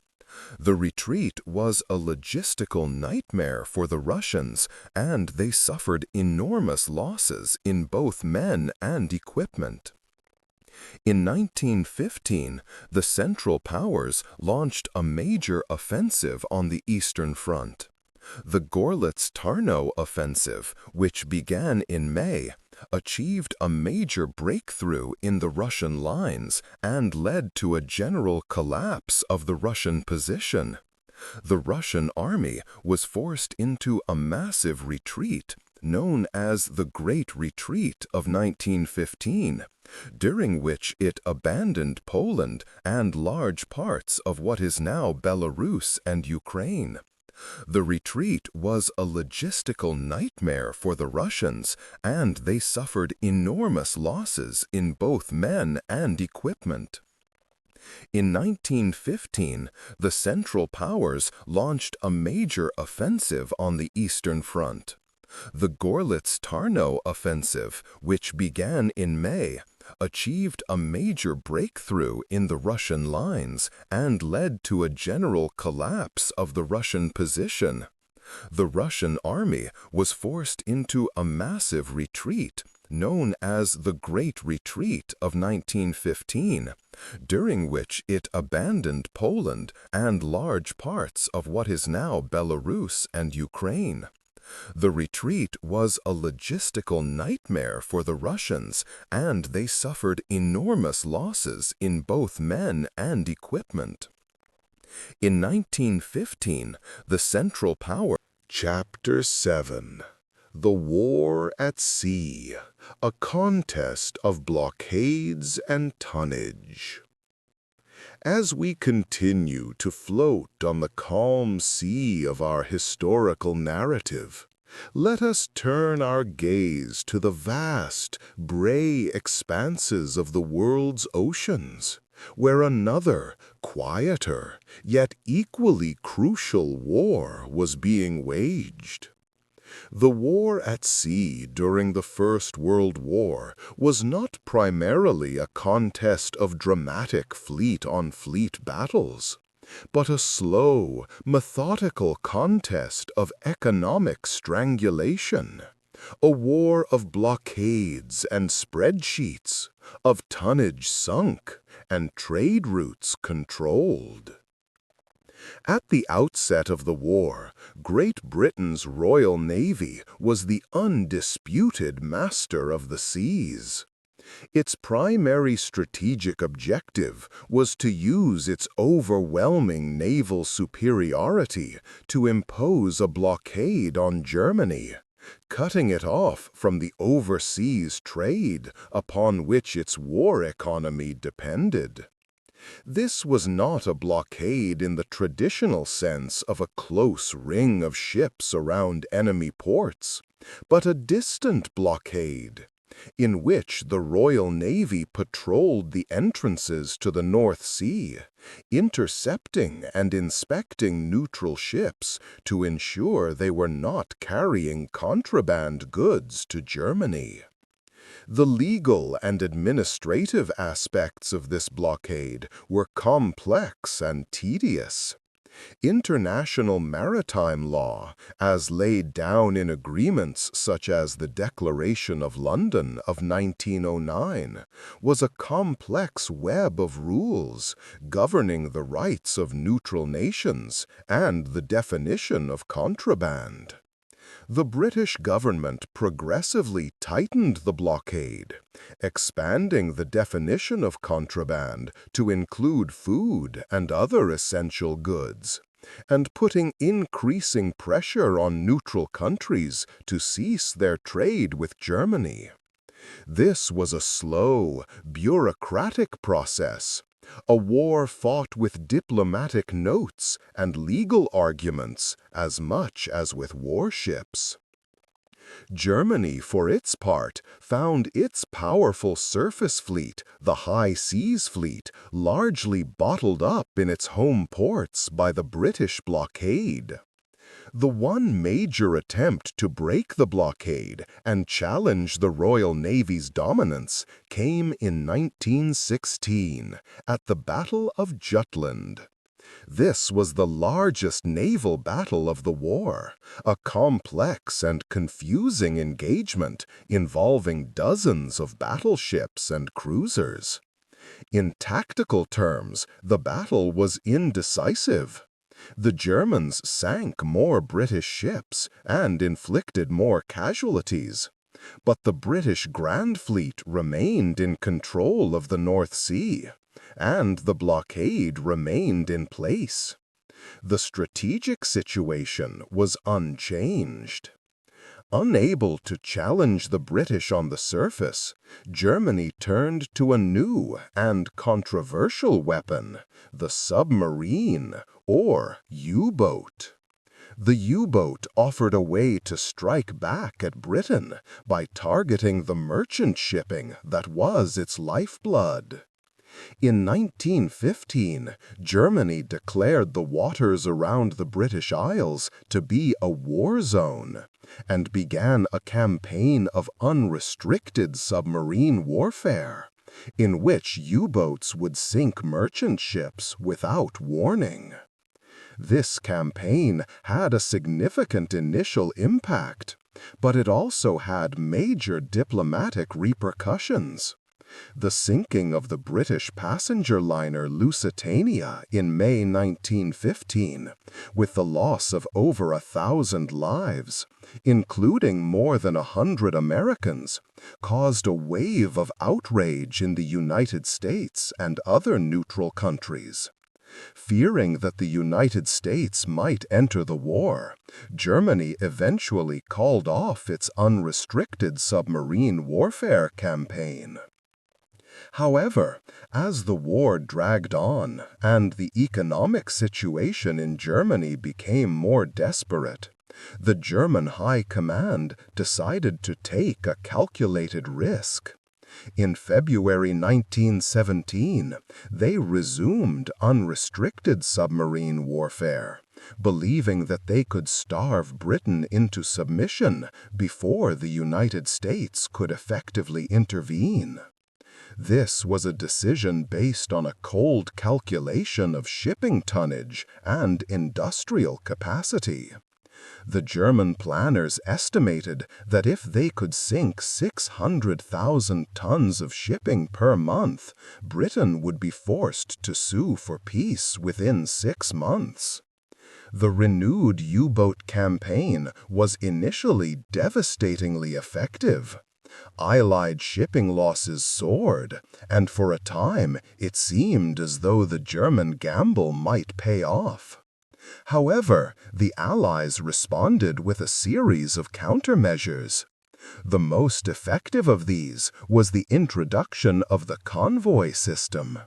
The retreat was a logistical nightmare for the Russians, and they suffered enormous losses in both men and equipment. In 1915, the Central Powers launched a major offensive on the Eastern Front. The Gorlitz-Tarnow offensive, which began in May, achieved a major breakthrough in the Russian lines and led to a general collapse of the Russian position. The Russian army was forced into a massive retreat, known as the Great Retreat of 1915, during which it abandoned Poland and large parts of what is now Belarus and Ukraine. The retreat was a logistical nightmare for the Russians, and they suffered enormous losses in both men and equipment. In 1915, the Central Powers launched a major offensive on the Eastern Front. The Gorlitz-Tarnow offensive, which began in May, achieved a major breakthrough in the Russian lines and led to a general collapse of the Russian position. The Russian army was forced into a massive retreat known as the Great Retreat of 1915, during which it abandoned Poland and large parts of what is now Belarus and Ukraine. The retreat was a logistical nightmare for the Russians, and they suffered enormous losses in both men and equipment. In 1915, the Central Power. Chapter 7. The War at Sea, a contest of blockades and tonnage. As we continue to float on the calm sea of our historical narrative, let us turn our gaze to the vast, gray expanses of the world's oceans, where another, quieter, yet equally crucial war was being waged. The war at sea during the First World War was not primarily a contest of dramatic fleet-on-fleet battles, but a slow, methodical contest of economic strangulation, a war of blockades and spreadsheets, of tonnage sunk and trade routes controlled. At the outset of the war, Great Britain's Royal Navy was the undisputed master of the seas. Its primary strategic objective was to use its overwhelming naval superiority to impose a blockade on Germany, cutting it off from the overseas trade upon which its war economy depended. This was not a blockade in the traditional sense of a close ring of ships around enemy ports, but a distant blockade, in which the Royal Navy patrolled the entrances to the North Sea, intercepting and inspecting neutral ships to ensure they were not carrying contraband goods to Germany. The legal and administrative aspects of this blockade were complex and tedious. International maritime law, as laid down in agreements such as the Declaration of London of 1909, was a complex web of rules governing the rights of neutral nations and the definition of contraband. The British government progressively tightened the blockade, expanding the definition of contraband to include food and other essential goods, and putting increasing pressure on neutral countries to cease their trade with Germany. This was a slow, bureaucratic process, a war fought with diplomatic notes and legal arguments as much as with warships. Germany, for its part, found its powerful surface fleet, the High Seas Fleet, largely bottled up in its home ports by the British blockade. The one major attempt to break the blockade and challenge the Royal Navy's dominance came in 1916 at the Battle of Jutland. This was the largest naval battle of the war, a complex and confusing engagement involving dozens of battleships and cruisers. In tactical terms, the battle was indecisive. The Germans sank more British ships and inflicted more casualties, but the British Grand Fleet remained in control of the North Sea, and the blockade remained in place. The strategic situation was unchanged. Unable to challenge the British on the surface, Germany turned to a new and controversial weapon, the submarine, or U-boat. The U-boat offered a way to strike back at Britain by targeting the merchant shipping that was its lifeblood. In 1915, Germany declared the waters around the British Isles to be a war zone and began a campaign of unrestricted submarine warfare, in which U-boats would sink merchant ships without warning. This campaign had a significant initial impact, but it also had major diplomatic repercussions. The sinking of the British passenger liner Lusitania in May 1915, with the loss of over 1,000 lives, including more than 100 Americans, caused a wave of outrage in the United States and other neutral countries. Fearing that the United States might enter the war, Germany eventually called off its unrestricted submarine warfare campaign. However, as the war dragged on and the economic situation in Germany became more desperate, the German High Command decided to take a calculated risk. In February 1917, they resumed unrestricted submarine warfare, believing that they could starve Britain into submission before the United States could effectively intervene. This was a decision based on a cold calculation of shipping tonnage and industrial capacity. The German planners estimated that if they could sink 600,000 tons of shipping per month, Britain would be forced to sue for peace within 6 months. The renewed U-boat campaign was initially devastatingly effective. Allied shipping losses soared, and for a time it seemed as though the German gamble might pay off. However, the Allies responded with a series of countermeasures. The most effective of these was the introduction of the convoy system,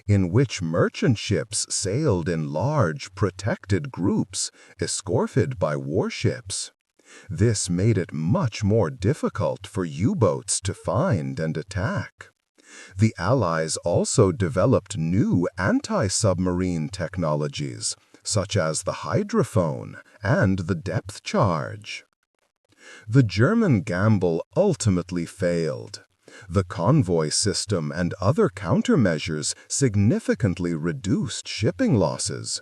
in which merchant ships sailed in large, protected groups, escorted by warships. This made it much more difficult for U-boats to find and attack. The Allies also developed new anti-submarine technologies, such as the hydrophone and the depth charge. The German gamble ultimately failed. The convoy system and other countermeasures significantly reduced shipping losses,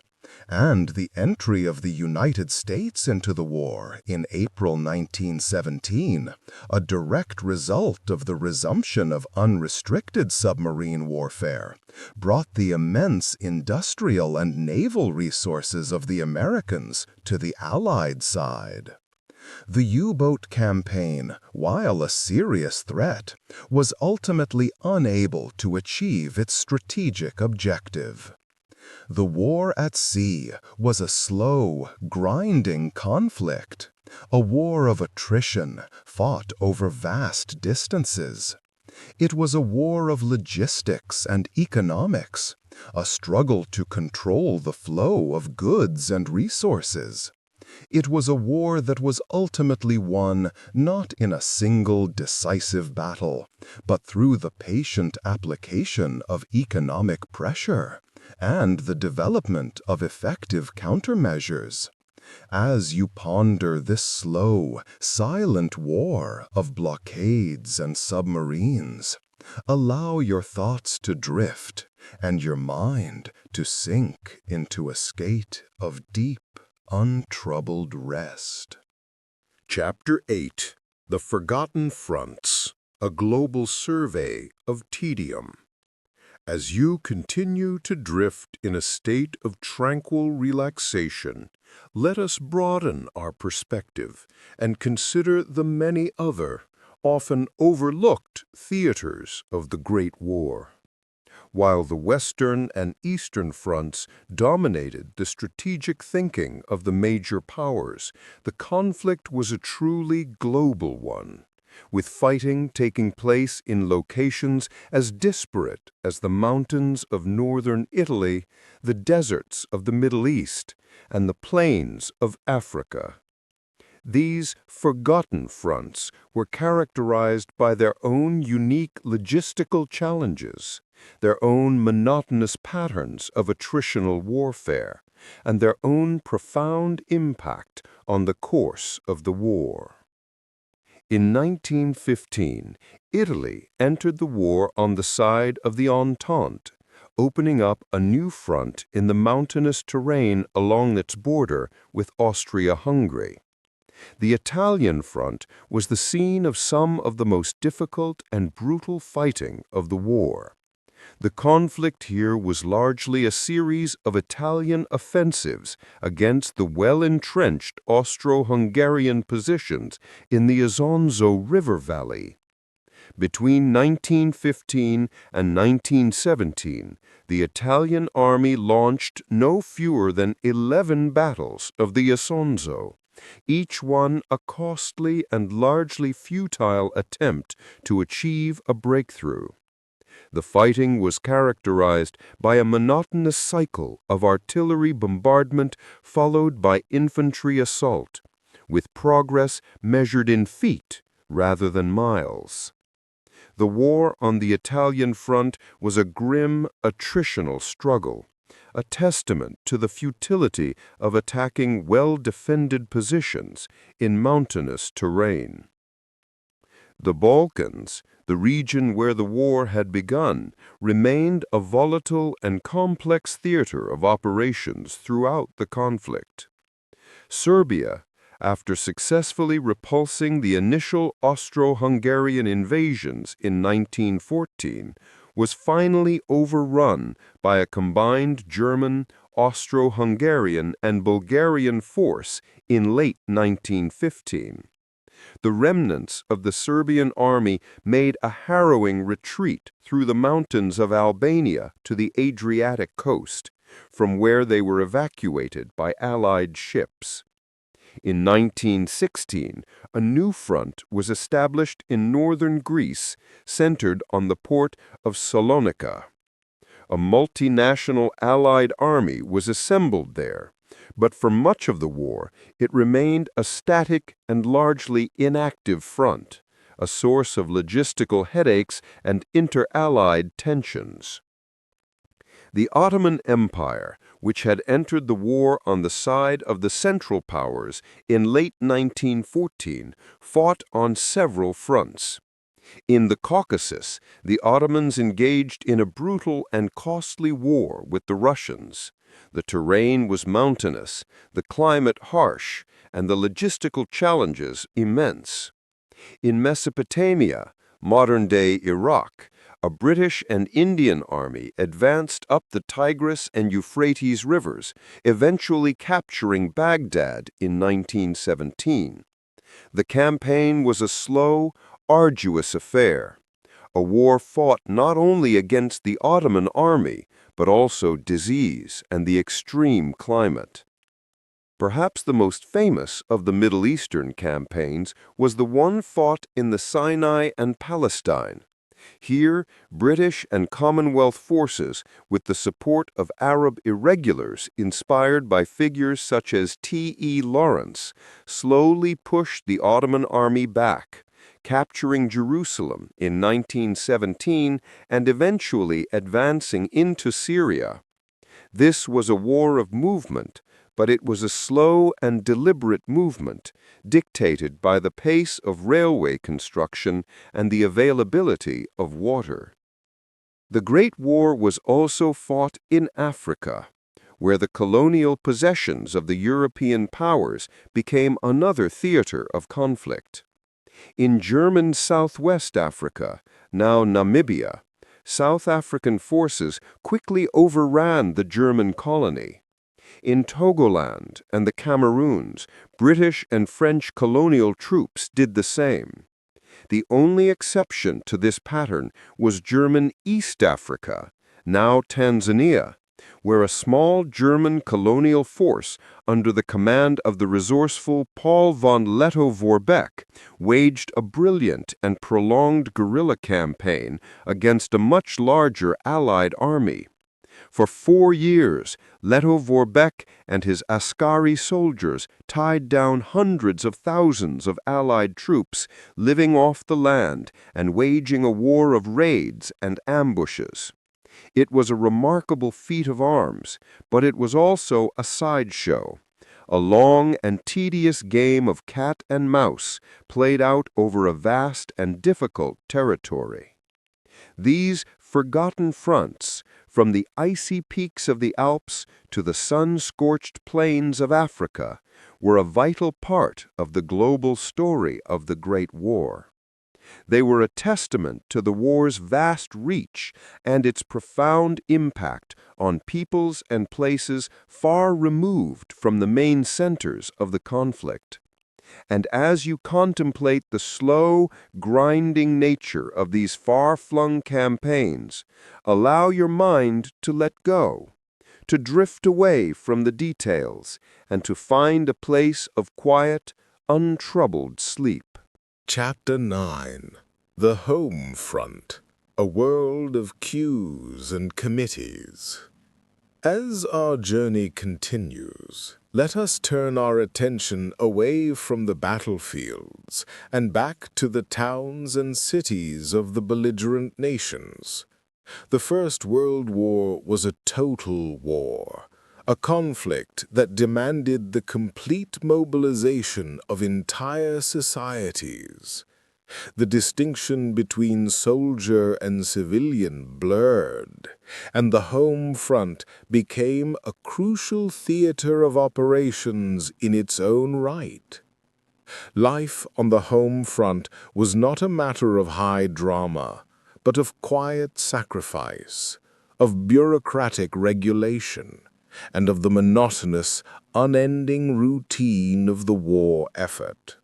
and the entry of the United States into the war in April 1917, a direct result of the resumption of unrestricted submarine warfare, brought the immense industrial and naval resources of the Americans to the Allied side. The U-boat campaign, while a serious threat, was ultimately unable to achieve its strategic objective. The war at sea was a slow, grinding conflict, a war of attrition fought over vast distances. It was a war of logistics and economics, a struggle to control the flow of goods and resources. It was a war that was ultimately won not in a single decisive battle, but through the patient application of economic pressure and the development of effective countermeasures. As you ponder this slow, silent war of blockades and submarines, allow your thoughts to drift and your mind to sink into a state of deep, untroubled rest. Chapter 8: The Forgotten Fronts, a Global Survey of Tedium. As you continue to drift in a state of tranquil relaxation, let us broaden our perspective and consider the many other, often overlooked theaters of the Great War. While the Western and Eastern fronts dominated the strategic thinking of the major powers, the conflict was a truly global one, with fighting taking place in locations as disparate as the mountains of northern Italy, the deserts of the Middle East, and the plains of Africa. These forgotten fronts were characterized by their own unique logistical challenges, their own monotonous patterns of attritional warfare, and their own profound impact on the course of the war. In 1915, Italy entered the war on the side of the Entente, opening up a new front in the mountainous terrain along its border with Austria-Hungary. The Italian front was the scene of some of the most difficult and brutal fighting of the war. The conflict here was largely a series of Italian offensives against the well-entrenched Austro-Hungarian positions in the Isonzo River Valley. Between 1915 and 1917, the Italian army launched no fewer than 11 battles of the Isonzo, each one a costly and largely futile attempt to achieve a breakthrough. The fighting was characterized by a monotonous cycle of artillery bombardment followed by infantry assault, with progress measured in feet rather than miles. The war on the Italian front was a grim, attritional struggle, a testament to the futility of attacking well-defended positions in mountainous terrain. The Balkans, the region where the war had begun, remained a volatile and complex theater of operations throughout the conflict. Serbia, after successfully repulsing the initial Austro-Hungarian invasions in 1914, was finally overrun by a combined German, Austro-Hungarian, and Bulgarian force in late 1915. The remnants of the Serbian army made a harrowing retreat through the mountains of Albania to the Adriatic coast, from where they were evacuated by Allied ships. In 1916, a new front was established in northern Greece, centered on the port of Salonika. A multinational Allied army was assembled there, but for much of the war, it remained a static and largely inactive front, a source of logistical headaches and inter-Allied tensions. The Ottoman Empire, which had entered the war on the side of the Central Powers in late 1914, fought on several fronts. In the Caucasus, the Ottomans engaged in a brutal and costly war with the Russians. The terrain was mountainous, the climate harsh, and the logistical challenges immense. In Mesopotamia, modern-day Iraq, a British and Indian army advanced up the Tigris and Euphrates rivers, eventually capturing Baghdad in 1917. The campaign was a slow, arduous affair, a war fought not only against the Ottoman army, but also disease and the extreme climate. Perhaps the most famous of the Middle Eastern campaigns was the one fought in the Sinai and Palestine. Here, British and Commonwealth forces, with the support of Arab irregulars inspired by figures such as T.E. Lawrence, slowly pushed the Ottoman army back, capturing Jerusalem in 1917 and eventually advancing into Syria. This was a war of movement, but it was a slow and deliberate movement, dictated by the pace of railway construction and the availability of water. The Great War was also fought in Africa, where the colonial possessions of the European powers became another theater of conflict. In German Southwest Africa, now Namibia, South African forces quickly overran the German colony. In Togoland and the Cameroons, British and French colonial troops did the same. The only exception to this pattern was German East Africa, now Tanzania, where a small German colonial force under the command of the resourceful Paul von Lettow-Vorbeck waged a brilliant and prolonged guerrilla campaign against a much larger Allied army. For 4 years, Lettow-Vorbeck and his Askari soldiers tied down hundreds of thousands of Allied troops living off the land and waging a war of raids and ambushes. It was a remarkable feat of arms, but it was also a sideshow, a long and tedious game of cat and mouse played out over a vast and difficult territory. These forgotten fronts, from the icy peaks of the Alps to the sun-scorched plains of Africa, were a vital part of the global story of the Great War. They were a testament to the war's vast reach and its profound impact on peoples and places far removed from the main centers of the conflict. And as you contemplate the slow, grinding nature of these far-flung campaigns, allow your mind to let go, to drift away from the details, and to find a place of quiet, untroubled sleep. Chapter 9. The Home Front, a world of queues and committees. As our journey continues, let us turn our attention away from the battlefields and back to the towns and cities of the belligerent nations. The First World War was a total war, a conflict that demanded the complete mobilization of entire societies. The distinction between soldier and civilian blurred, and the home front became a crucial theater of operations in its own right. Life on the home front was not a matter of high drama, but of quiet sacrifice, of bureaucratic regulation, and of the monotonous, unending routine of the war effort.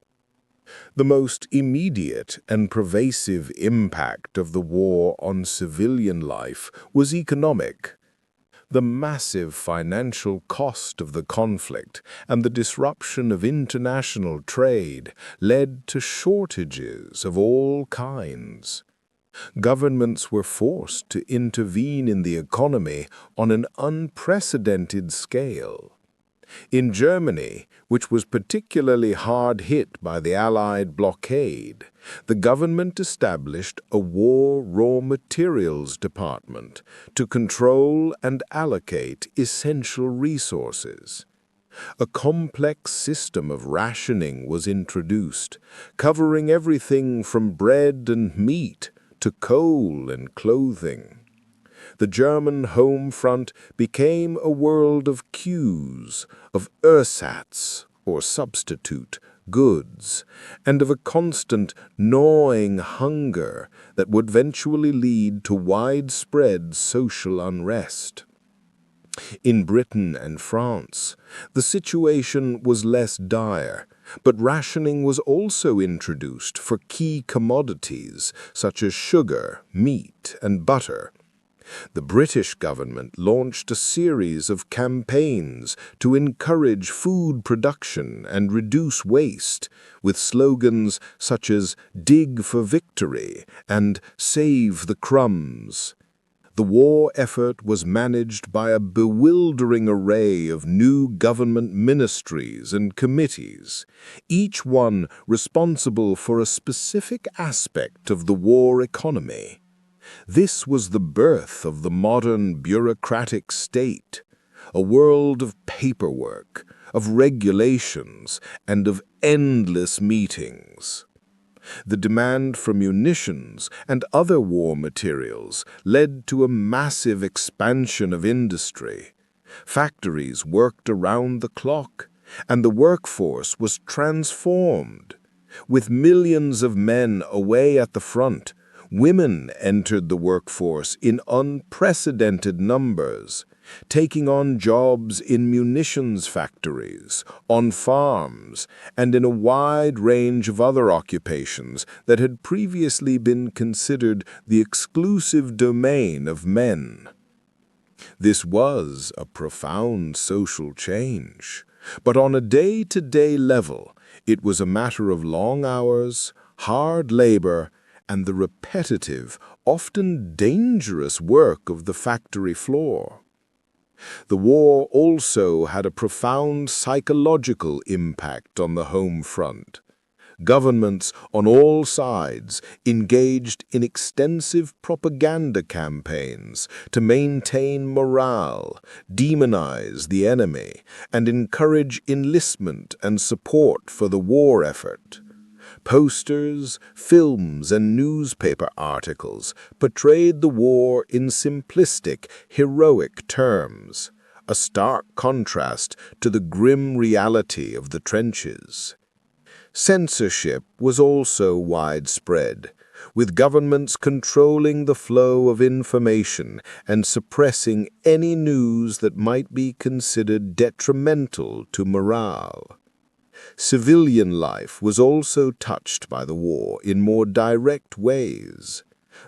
The most immediate and pervasive impact of the war on civilian life was economic. The massive financial cost of the conflict and the disruption of international trade led to shortages of all kinds. Governments were forced to intervene in the economy on an unprecedented scale. In Germany, which was particularly hard hit by the Allied blockade, the government established a war raw materials department to control and allocate essential resources. A complex system of rationing was introduced, covering everything from bread and meat to coal and clothing. The German home front became a world of queues, of ersatz, or substitute, goods, and of a constant gnawing hunger that would eventually lead to widespread social unrest. In Britain and France, the situation was less dire, but rationing was also introduced for key commodities such as sugar, meat, and butter. The British government launched a series of campaigns to encourage food production and reduce waste, with slogans such as "Dig for Victory" and "Save the Crumbs." The war effort was managed by a bewildering array of new government ministries and committees, each one responsible for a specific aspect of the war economy. This was the birth of the modern bureaucratic state, a world of paperwork, of regulations, and of endless meetings. The demand for munitions and other war materials led to a massive expansion of industry. Factories worked around the clock, and the workforce was transformed. With millions of men away at the front, women entered the workforce in unprecedented numbers, taking on jobs in munitions factories, on farms, and in a wide range of other occupations that had previously been considered the exclusive domain of men. This was a profound social change, but on a day-to-day level, it was a matter of long hours, hard labor, and the repetitive, often dangerous work of the factory floor. The war also had a profound psychological impact on the home front. Governments on all sides engaged in extensive propaganda campaigns to maintain morale, demonize the enemy, and encourage enlistment and support for the war effort. Posters, films, and newspaper articles portrayed the war in simplistic, heroic terms, a stark contrast to the grim reality of the trenches. Censorship was also widespread, with governments controlling the flow of information and suppressing any news that might be considered detrimental to morale. Civilian life was also touched by the war in more direct ways.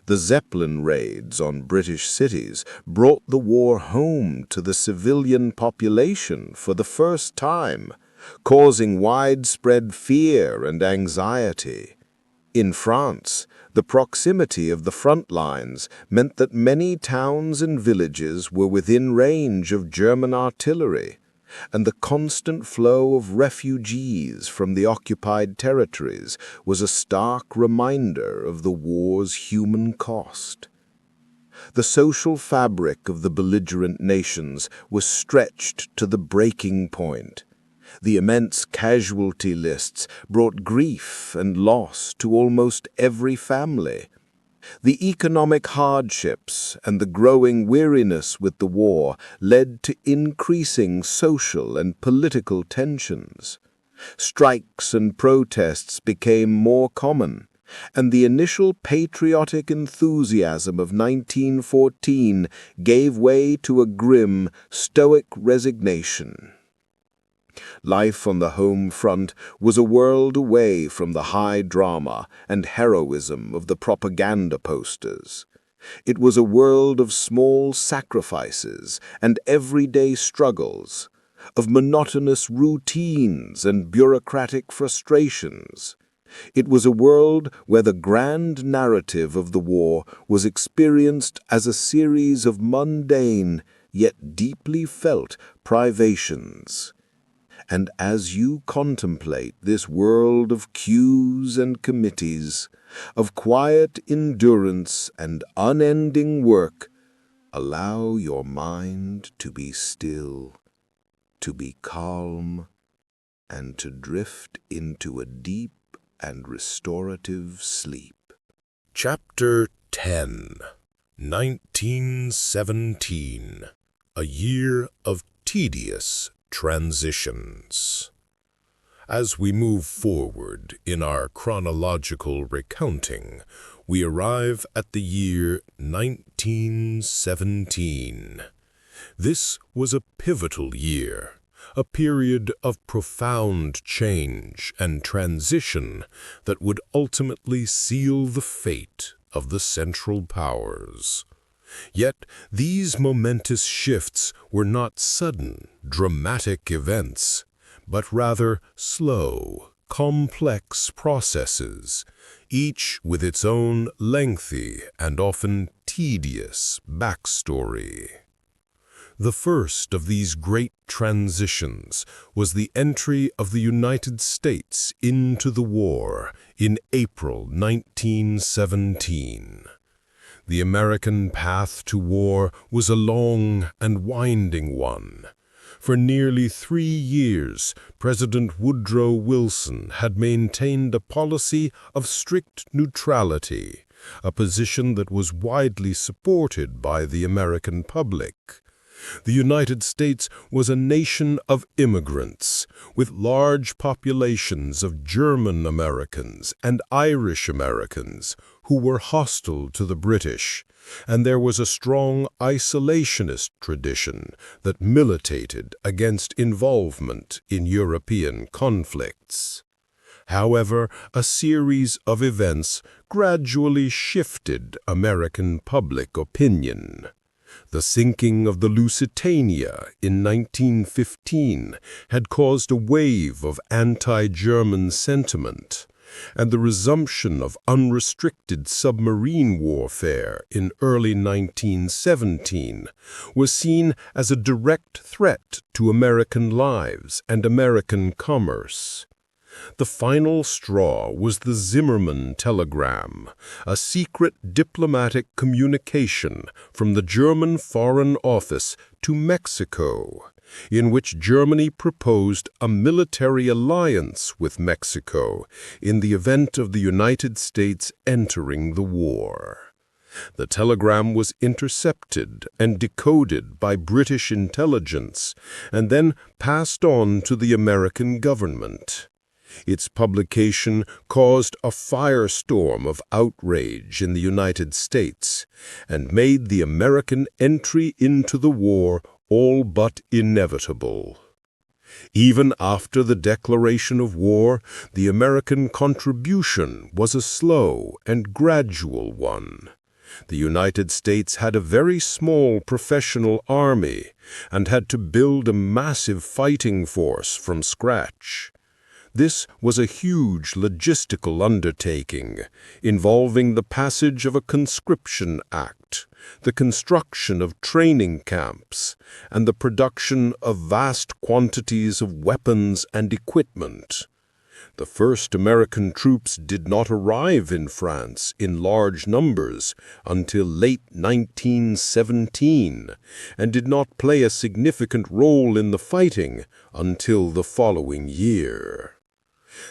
The Zeppelin raids on British cities brought the war home to the civilian population for the first time, causing widespread fear and anxiety. In France, the proximity of the front lines meant that many towns and villages were within range of German artillery, and the constant flow of refugees from the occupied territories was a stark reminder of the war's human cost. The social fabric of the belligerent nations was stretched to the breaking point. The immense casualty lists brought grief and loss to almost every family. The economic hardships and the growing weariness with the war led to increasing social and political tensions. Strikes and protests became more common, and the initial patriotic enthusiasm of 1914 gave way to a grim, stoic resignation. Life on the home front was a world away from the high drama and heroism of the propaganda posters. It was a world of small sacrifices and everyday struggles, of monotonous routines and bureaucratic frustrations. It was a world where the grand narrative of the war was experienced as a series of mundane, yet deeply felt privations. And as you contemplate this world of queues and committees, of quiet endurance and unending work, allow your mind to be still, to be calm, and to drift into a deep and restorative sleep. Chapter 10, 1917, a year of tedious transitions. As we move forward in our chronological recounting, we arrive at the year 1917. This was a pivotal year, a period of profound change and transition that would ultimately seal the fate of the Central Powers. Yet these momentous shifts were not sudden, dramatic events, but rather slow, complex processes, each with its own lengthy and often tedious backstory. The first of these great transitions was the entry of the United States into the war in April 1917. The American path to war was a long and winding one. For nearly 3 years, President Woodrow Wilson had maintained a policy of strict neutrality, a position that was widely supported by the American public. The United States was a nation of immigrants, with large populations of German Americans and Irish Americans who were hostile to the British, and there was a strong isolationist tradition that militated against involvement in European conflicts. However, a series of events gradually shifted American public opinion. The sinking of the Lusitania in 1915 had caused a wave of anti-German sentiment, and the resumption of unrestricted submarine warfare in early 1917 was seen as a direct threat to American lives and American commerce. The final straw was the Zimmermann telegram, a secret diplomatic communication from the German Foreign Office to Mexico, in which Germany proposed a military alliance with Mexico in the event of the United States entering the war. The telegram was intercepted and decoded by British intelligence and then passed on to the American government. Its publication caused a firestorm of outrage in the United States and made the American entry into the war all but inevitable. Even after the declaration of war, the American contribution was a slow and gradual one. The United States had a very small professional army and had to build a massive fighting force from scratch. This was a huge logistical undertaking, involving the passage of a conscription act, the construction of training camps, and the production of vast quantities of weapons and equipment. The first American troops did not arrive in France in large numbers until late 1917, and did not play a significant role in the fighting until the following year.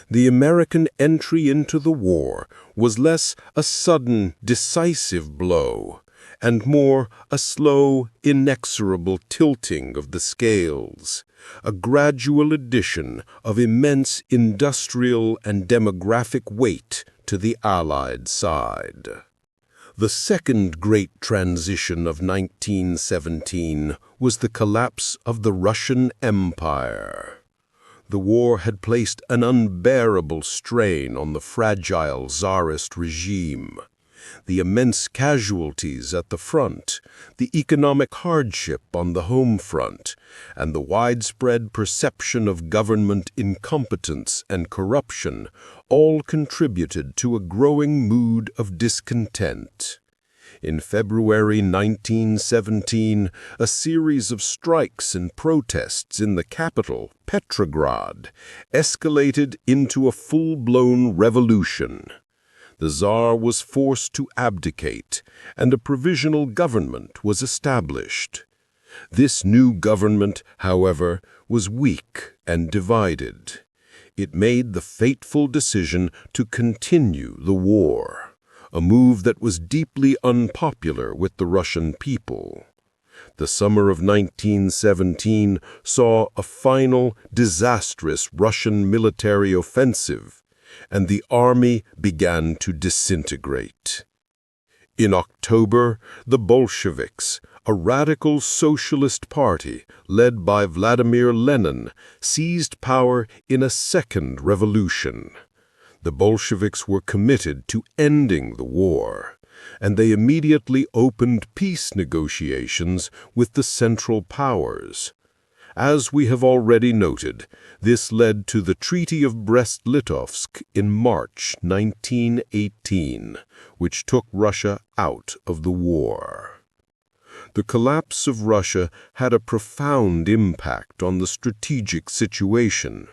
The American entry into the war was less a sudden, decisive blow, and more a slow, inexorable tilting of the scales, a gradual addition of immense industrial and demographic weight to the Allied side. The second great transition of 1917 was the collapse of the Russian Empire. The war had placed an unbearable strain on the fragile Tsarist regime. The immense casualties at the front, the economic hardship on the home front, and the widespread perception of government incompetence and corruption all contributed to a growing mood of discontent. In February 1917, a series of strikes and protests in the capital, Petrograd, escalated into a full-blown revolution. The Tsar was forced to abdicate, and a provisional government was established. This new government, however, was weak and divided. It made the fateful decision to continue the war, a move that was deeply unpopular with the Russian people. The summer of 1917 saw a final, disastrous Russian military offensive, and the army began to disintegrate. In October, the Bolsheviks, a radical socialist party led by Vladimir Lenin, seized power in a second revolution. The Bolsheviks were committed to ending the war, and they immediately opened peace negotiations with the Central Powers. As we have already noted, this led to the Treaty of Brest-Litovsk in March 1918, which took Russia out of the war. The collapse of Russia had a profound impact on the strategic situation.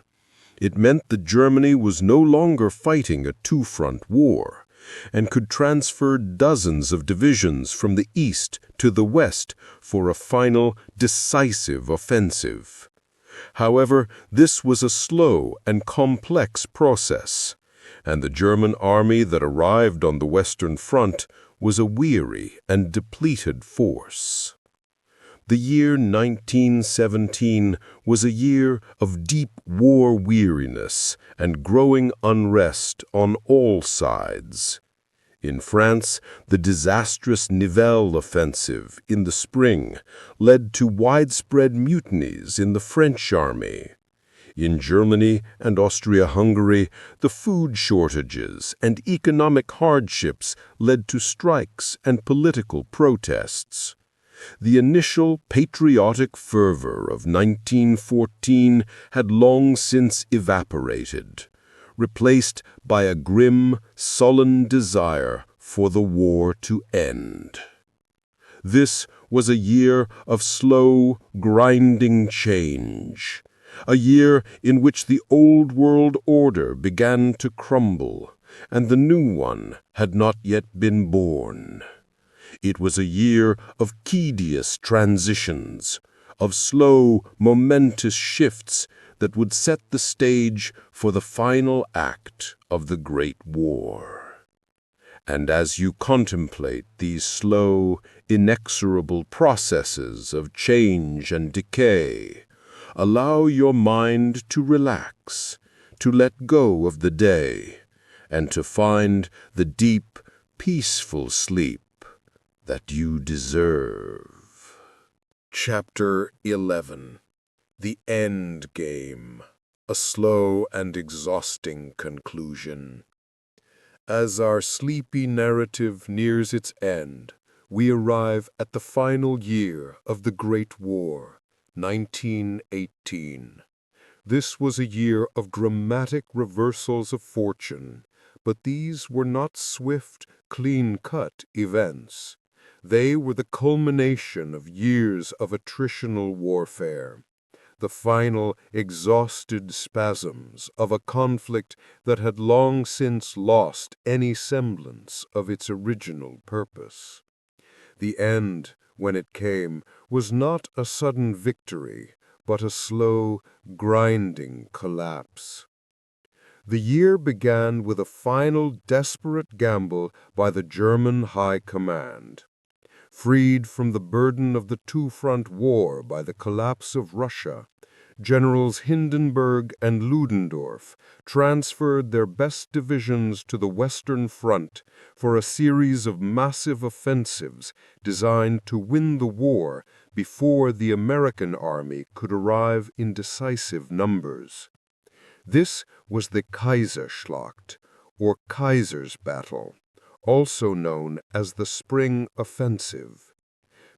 It meant that Germany was no longer fighting a two-front war, and could transfer dozens of divisions from the east to the west for a final, decisive offensive. However, this was a slow and complex process, and the German army that arrived on the Western Front was a weary and depleted force. The year 1917 was a year of deep war weariness and growing unrest on all sides. In France, the disastrous Nivelle offensive in the spring led to widespread mutinies in the French army. In Germany and Austria-Hungary, the food shortages and economic hardships led to strikes and political protests. The initial patriotic fervor of 1914 had long since evaporated, replaced by a grim, sullen desire for the war to end. This was a year of slow, grinding change. A year in which the old world order began to crumble, and the new one had not yet been born. It was a year of tedious transitions, of slow, momentous shifts that would set the stage for the final act of the Great War. And as you contemplate these slow, inexorable processes of change and decay, allow your mind to relax, to let go of the day, and to find the deep, peaceful sleep that you deserve. Chapter 11. The End Game. A slow and exhausting conclusion. As our sleepy narrative nears its end, we arrive at the final year of the Great War, 1918. This was a year of dramatic reversals of fortune, but these were not swift, clean-cut events. They were the culmination of years of attritional warfare, the final exhausted spasms of a conflict that had long since lost any semblance of its original purpose. The end, when it came, was not a sudden victory, but a slow, grinding collapse. The year began with a final desperate gamble by the German High Command. Freed from the burden of the two-front war by the collapse of Russia, Generals Hindenburg and Ludendorff transferred their best divisions to the Western Front for a series of massive offensives designed to win the war before the American army could arrive in decisive numbers. This was the Kaiserschlacht, or Kaiser's Battle, also known as the Spring Offensive.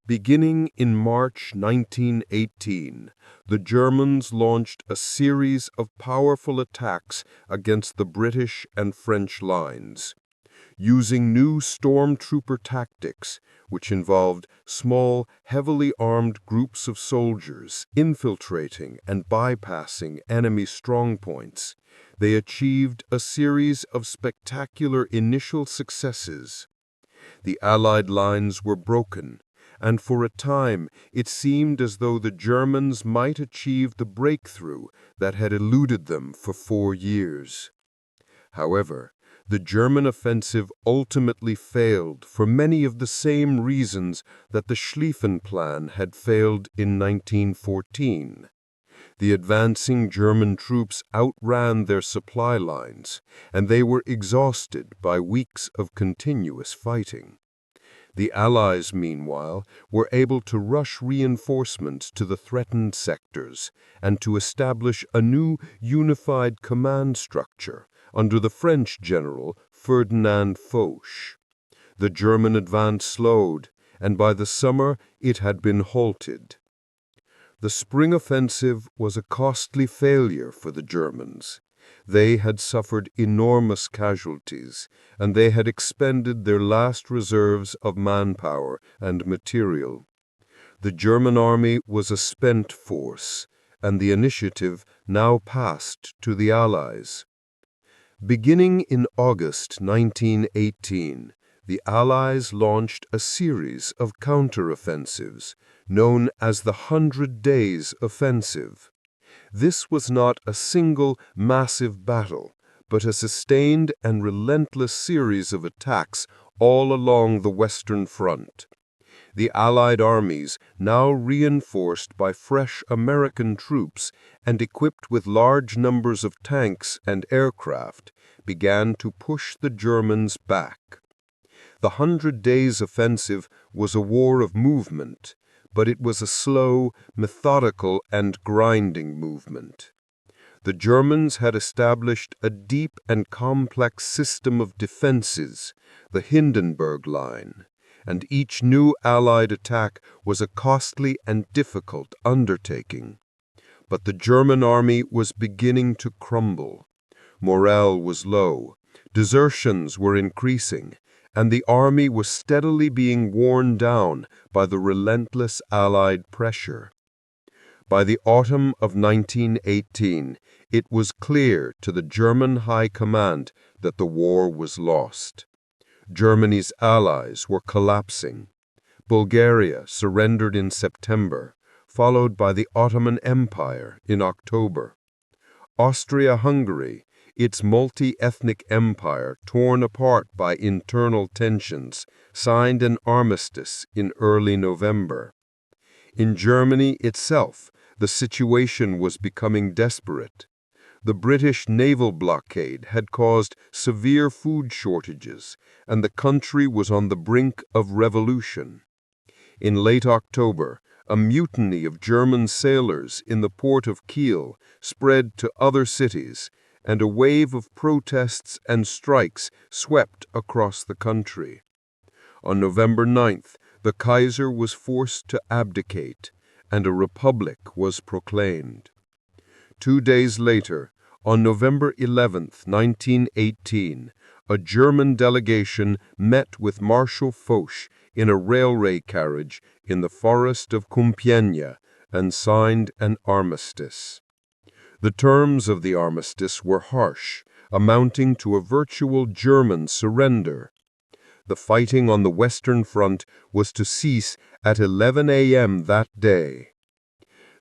Beginning in March 1918, the Germans launched a series of powerful attacks against the British and French lines. Using new stormtrooper tactics, which involved small, heavily armed groups of soldiers infiltrating and bypassing enemy strongpoints, they achieved a series of spectacular initial successes. The Allied lines were broken, and for a time it seemed as though the Germans might achieve the breakthrough that had eluded them for 4 years. However, the German offensive ultimately failed for many of the same reasons that the Schlieffen Plan had failed in 1914. The advancing German troops outran their supply lines, and they were exhausted by weeks of continuous fighting. The Allies, meanwhile, were able to rush reinforcements to the threatened sectors and to establish a new unified command structure under the French general Ferdinand Foch. The German advance slowed, and by the summer it had been halted. The spring offensive was a costly failure for the Germans. They had suffered enormous casualties, and they had expended their last reserves of manpower and material. The German army was a spent force, and the initiative now passed to the Allies. Beginning in August 1918, the Allies launched a series of counteroffensives, known as the 100 Days Offensive. This was not a single massive battle, but a sustained and relentless series of attacks all along the Western Front. The Allied armies, now reinforced by fresh American troops and equipped with large numbers of tanks and aircraft, began to push the Germans back. The 100 Days Offensive was a war of movement, but it was a slow, methodical, and grinding movement. The Germans had established a deep and complex system of defenses, the Hindenburg Line, and each new Allied attack was a costly and difficult undertaking. But the German army was beginning to crumble. Morale was low, desertions were increasing, and the army was steadily being worn down by the relentless Allied pressure. By the autumn of 1918, it was clear to the German High Command that the war was lost. Germany's allies were collapsing. Bulgaria surrendered in September, followed by the Ottoman Empire in October. Austria-Hungary, its multi-ethnic empire torn apart by internal tensions, signed an armistice in early November. In Germany itself, the situation was becoming desperate. The British naval blockade had caused severe food shortages, and the country was on the brink of revolution. In late October, a mutiny of German sailors in the port of Kiel spread to other cities, and a wave of protests and strikes swept across the country. On November 9th, the Kaiser was forced to abdicate, and a republic was proclaimed. 2 days later, on November 11, 1918, a German delegation met with Marshal Foch in a railway carriage in the forest of Compiègne and signed an armistice. The terms of the armistice were harsh, amounting to a virtual German surrender. The fighting on the Western Front was to cease at 11 a.m. that day.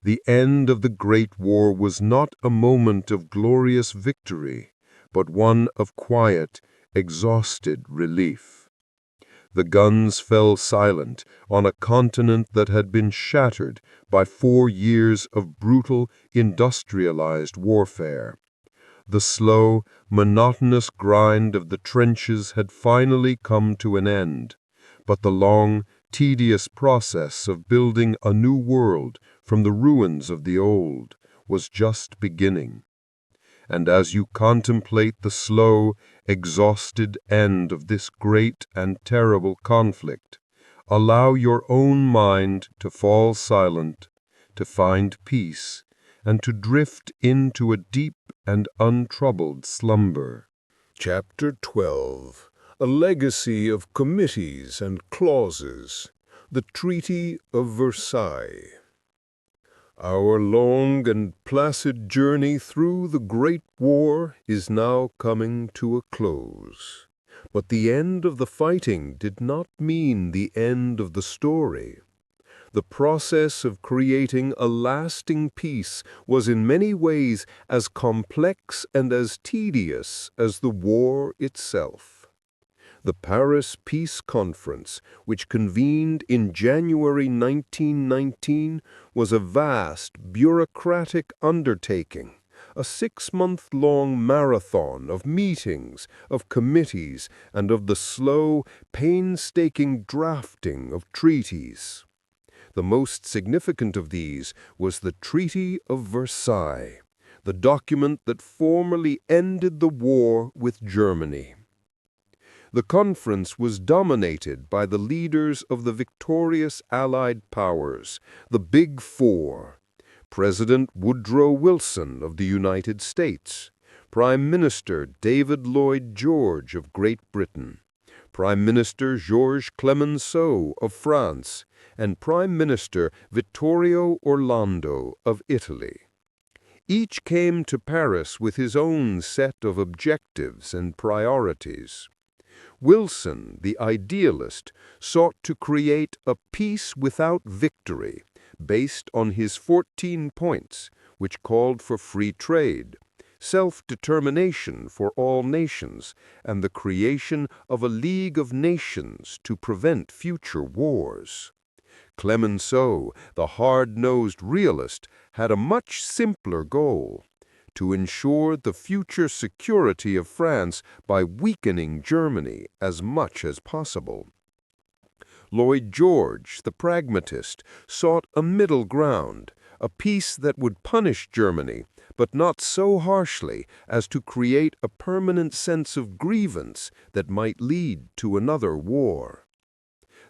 The end of the Great War was not a moment of glorious victory, but one of quiet, exhausted relief. The guns fell silent on a continent that had been shattered by 4 years of brutal, industrialized warfare. The slow, monotonous grind of the trenches had finally come to an end, but the long, tedious process of building a new world from the ruins of the old was just beginning. And as you contemplate the slow, exhausted end of this great and terrible conflict, allow your own mind to fall silent, to find peace, and to drift into a deep and untroubled slumber. Chapter 12. A Legacy of Committees and Clauses. The Treaty of Versailles. Our long and placid journey through the Great War is now coming to a close. But the end of the fighting did not mean the end of the story. The process of creating a lasting peace was in many ways as complex and as tedious as the war itself. The Paris Peace Conference, which convened in January 1919, was a vast, bureaucratic undertaking, a 6-month-long marathon of meetings, of committees, and of the slow, painstaking drafting of treaties. The most significant of these was the Treaty of Versailles, the document that formally ended the war with Germany. The conference was dominated by the leaders of the victorious Allied powers, the Big Four: President Woodrow Wilson of the United States, Prime Minister David Lloyd George of Great Britain, Prime Minister Georges Clemenceau of France, and Prime Minister Vittorio Orlando of Italy. Each came to Paris with his own set of objectives and priorities. Wilson, the idealist, sought to create a peace without victory, based on his 14 points, which called for free trade, self-determination for all nations, and the creation of a League of Nations to prevent future wars. Clemenceau, the hard-nosed realist, had a much simpler goal: to ensure the future security of France by weakening Germany as much as possible. Lloyd George, the pragmatist, sought a middle ground, a peace that would punish Germany, but not so harshly as to create a permanent sense of grievance that might lead to another war.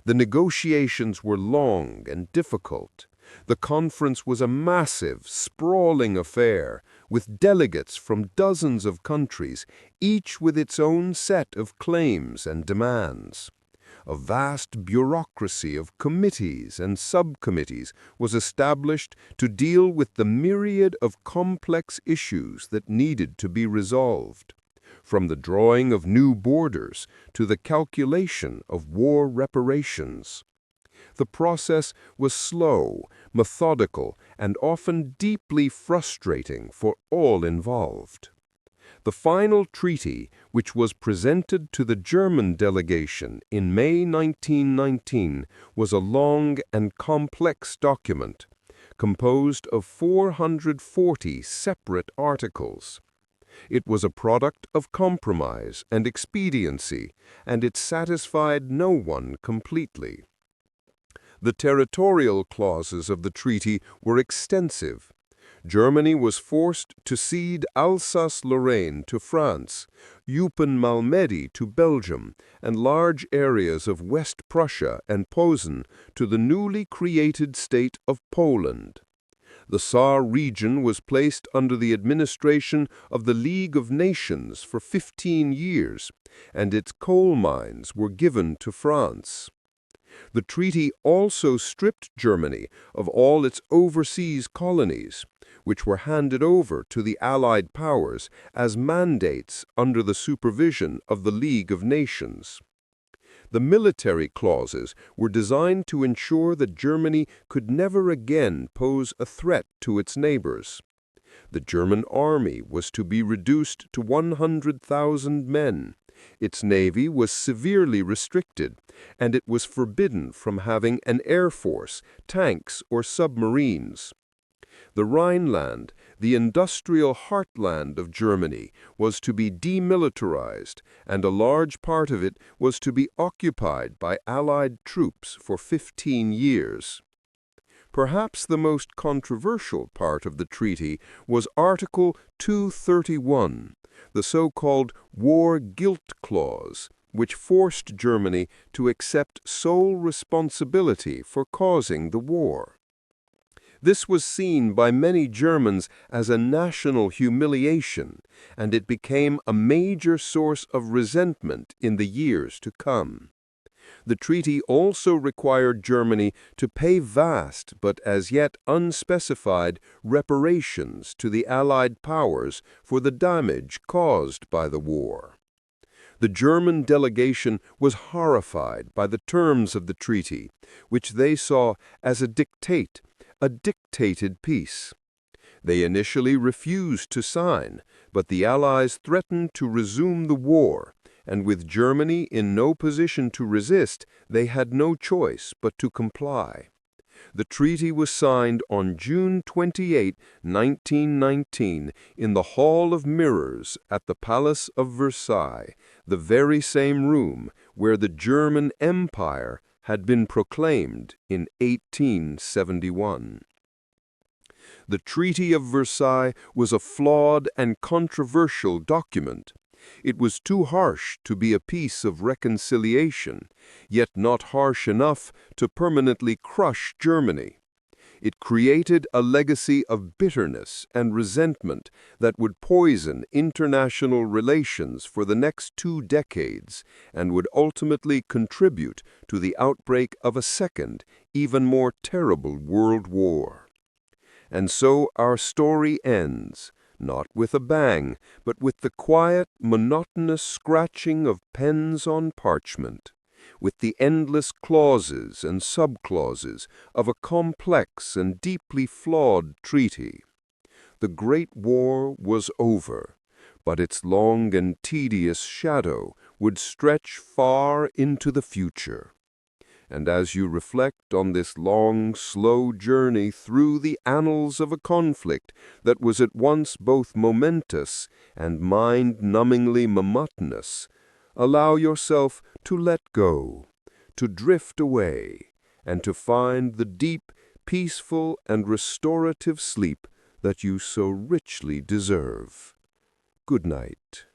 The negotiations were long and difficult. The conference was a massive, sprawling affair, with delegates from dozens of countries, each with its own set of claims and demands. A vast bureaucracy of committees and subcommittees was established to deal with the myriad of complex issues that needed to be resolved, from the drawing of new borders to the calculation of war reparations. The process was slow, methodical, and often deeply frustrating for all involved. The final treaty, which was presented to the German delegation in May 1919, was a long and complex document, composed of 440 separate articles. It was a product of compromise and expediency, and it satisfied no one completely. The territorial clauses of the treaty were extensive. Germany was forced to cede Alsace-Lorraine to France, Eupen-Malmedy to Belgium, and large areas of West Prussia and Posen to the newly created state of Poland. The Saar region was placed under the administration of the League of Nations for 15 years, and its coal mines were given to France. The treaty also stripped Germany of all its overseas colonies, which were handed over to the Allied powers as mandates under the supervision of the League of Nations. The military clauses were designed to ensure that Germany could never again pose a threat to its neighbors. The German army was to be reduced to 100,000 men. Its navy was severely restricted, and it was forbidden from having an air force, tanks, or submarines. The Rhineland, the industrial heartland of Germany, was to be demilitarized, and a large part of it was to be occupied by Allied troops for 15 years. Perhaps the most controversial part of the treaty was Article 231, the so-called War Guilt Clause, which forced Germany to accept sole responsibility for causing the war. This was seen by many Germans as a national humiliation, and it became a major source of resentment in the years to come. The treaty also required Germany to pay vast but as yet unspecified reparations to the Allied powers for the damage caused by the war. The German delegation was horrified by the terms of the treaty, which they saw as a dictated peace. They initially refused to sign, but the Allies threatened to resume the war, and with Germany in no position to resist, they had no choice but to comply. The treaty was signed on June 28, 1919, in the Hall of Mirrors at the Palace of Versailles, the very same room where the German Empire had been proclaimed in 1871. The Treaty of Versailles was a flawed and controversial document. It was too harsh to be a piece of reconciliation, yet not harsh enough to permanently crush Germany. It created a legacy of bitterness and resentment that would poison international relations for the next 2 decades and would ultimately contribute to the outbreak of a second, even more terrible world war. And so our story ends, not with a bang, but with the quiet, monotonous scratching of pens on parchment, with the endless clauses and subclauses of a complex and deeply flawed treaty. The Great War was over, but its long and tedious shadow would stretch far into the future. And as you reflect on this long, slow journey through the annals of a conflict that was at once both momentous and mind-numbingly monotonous, allow yourself to let go, to drift away, and to find the deep, peaceful, and restorative sleep that you so richly deserve. Good night.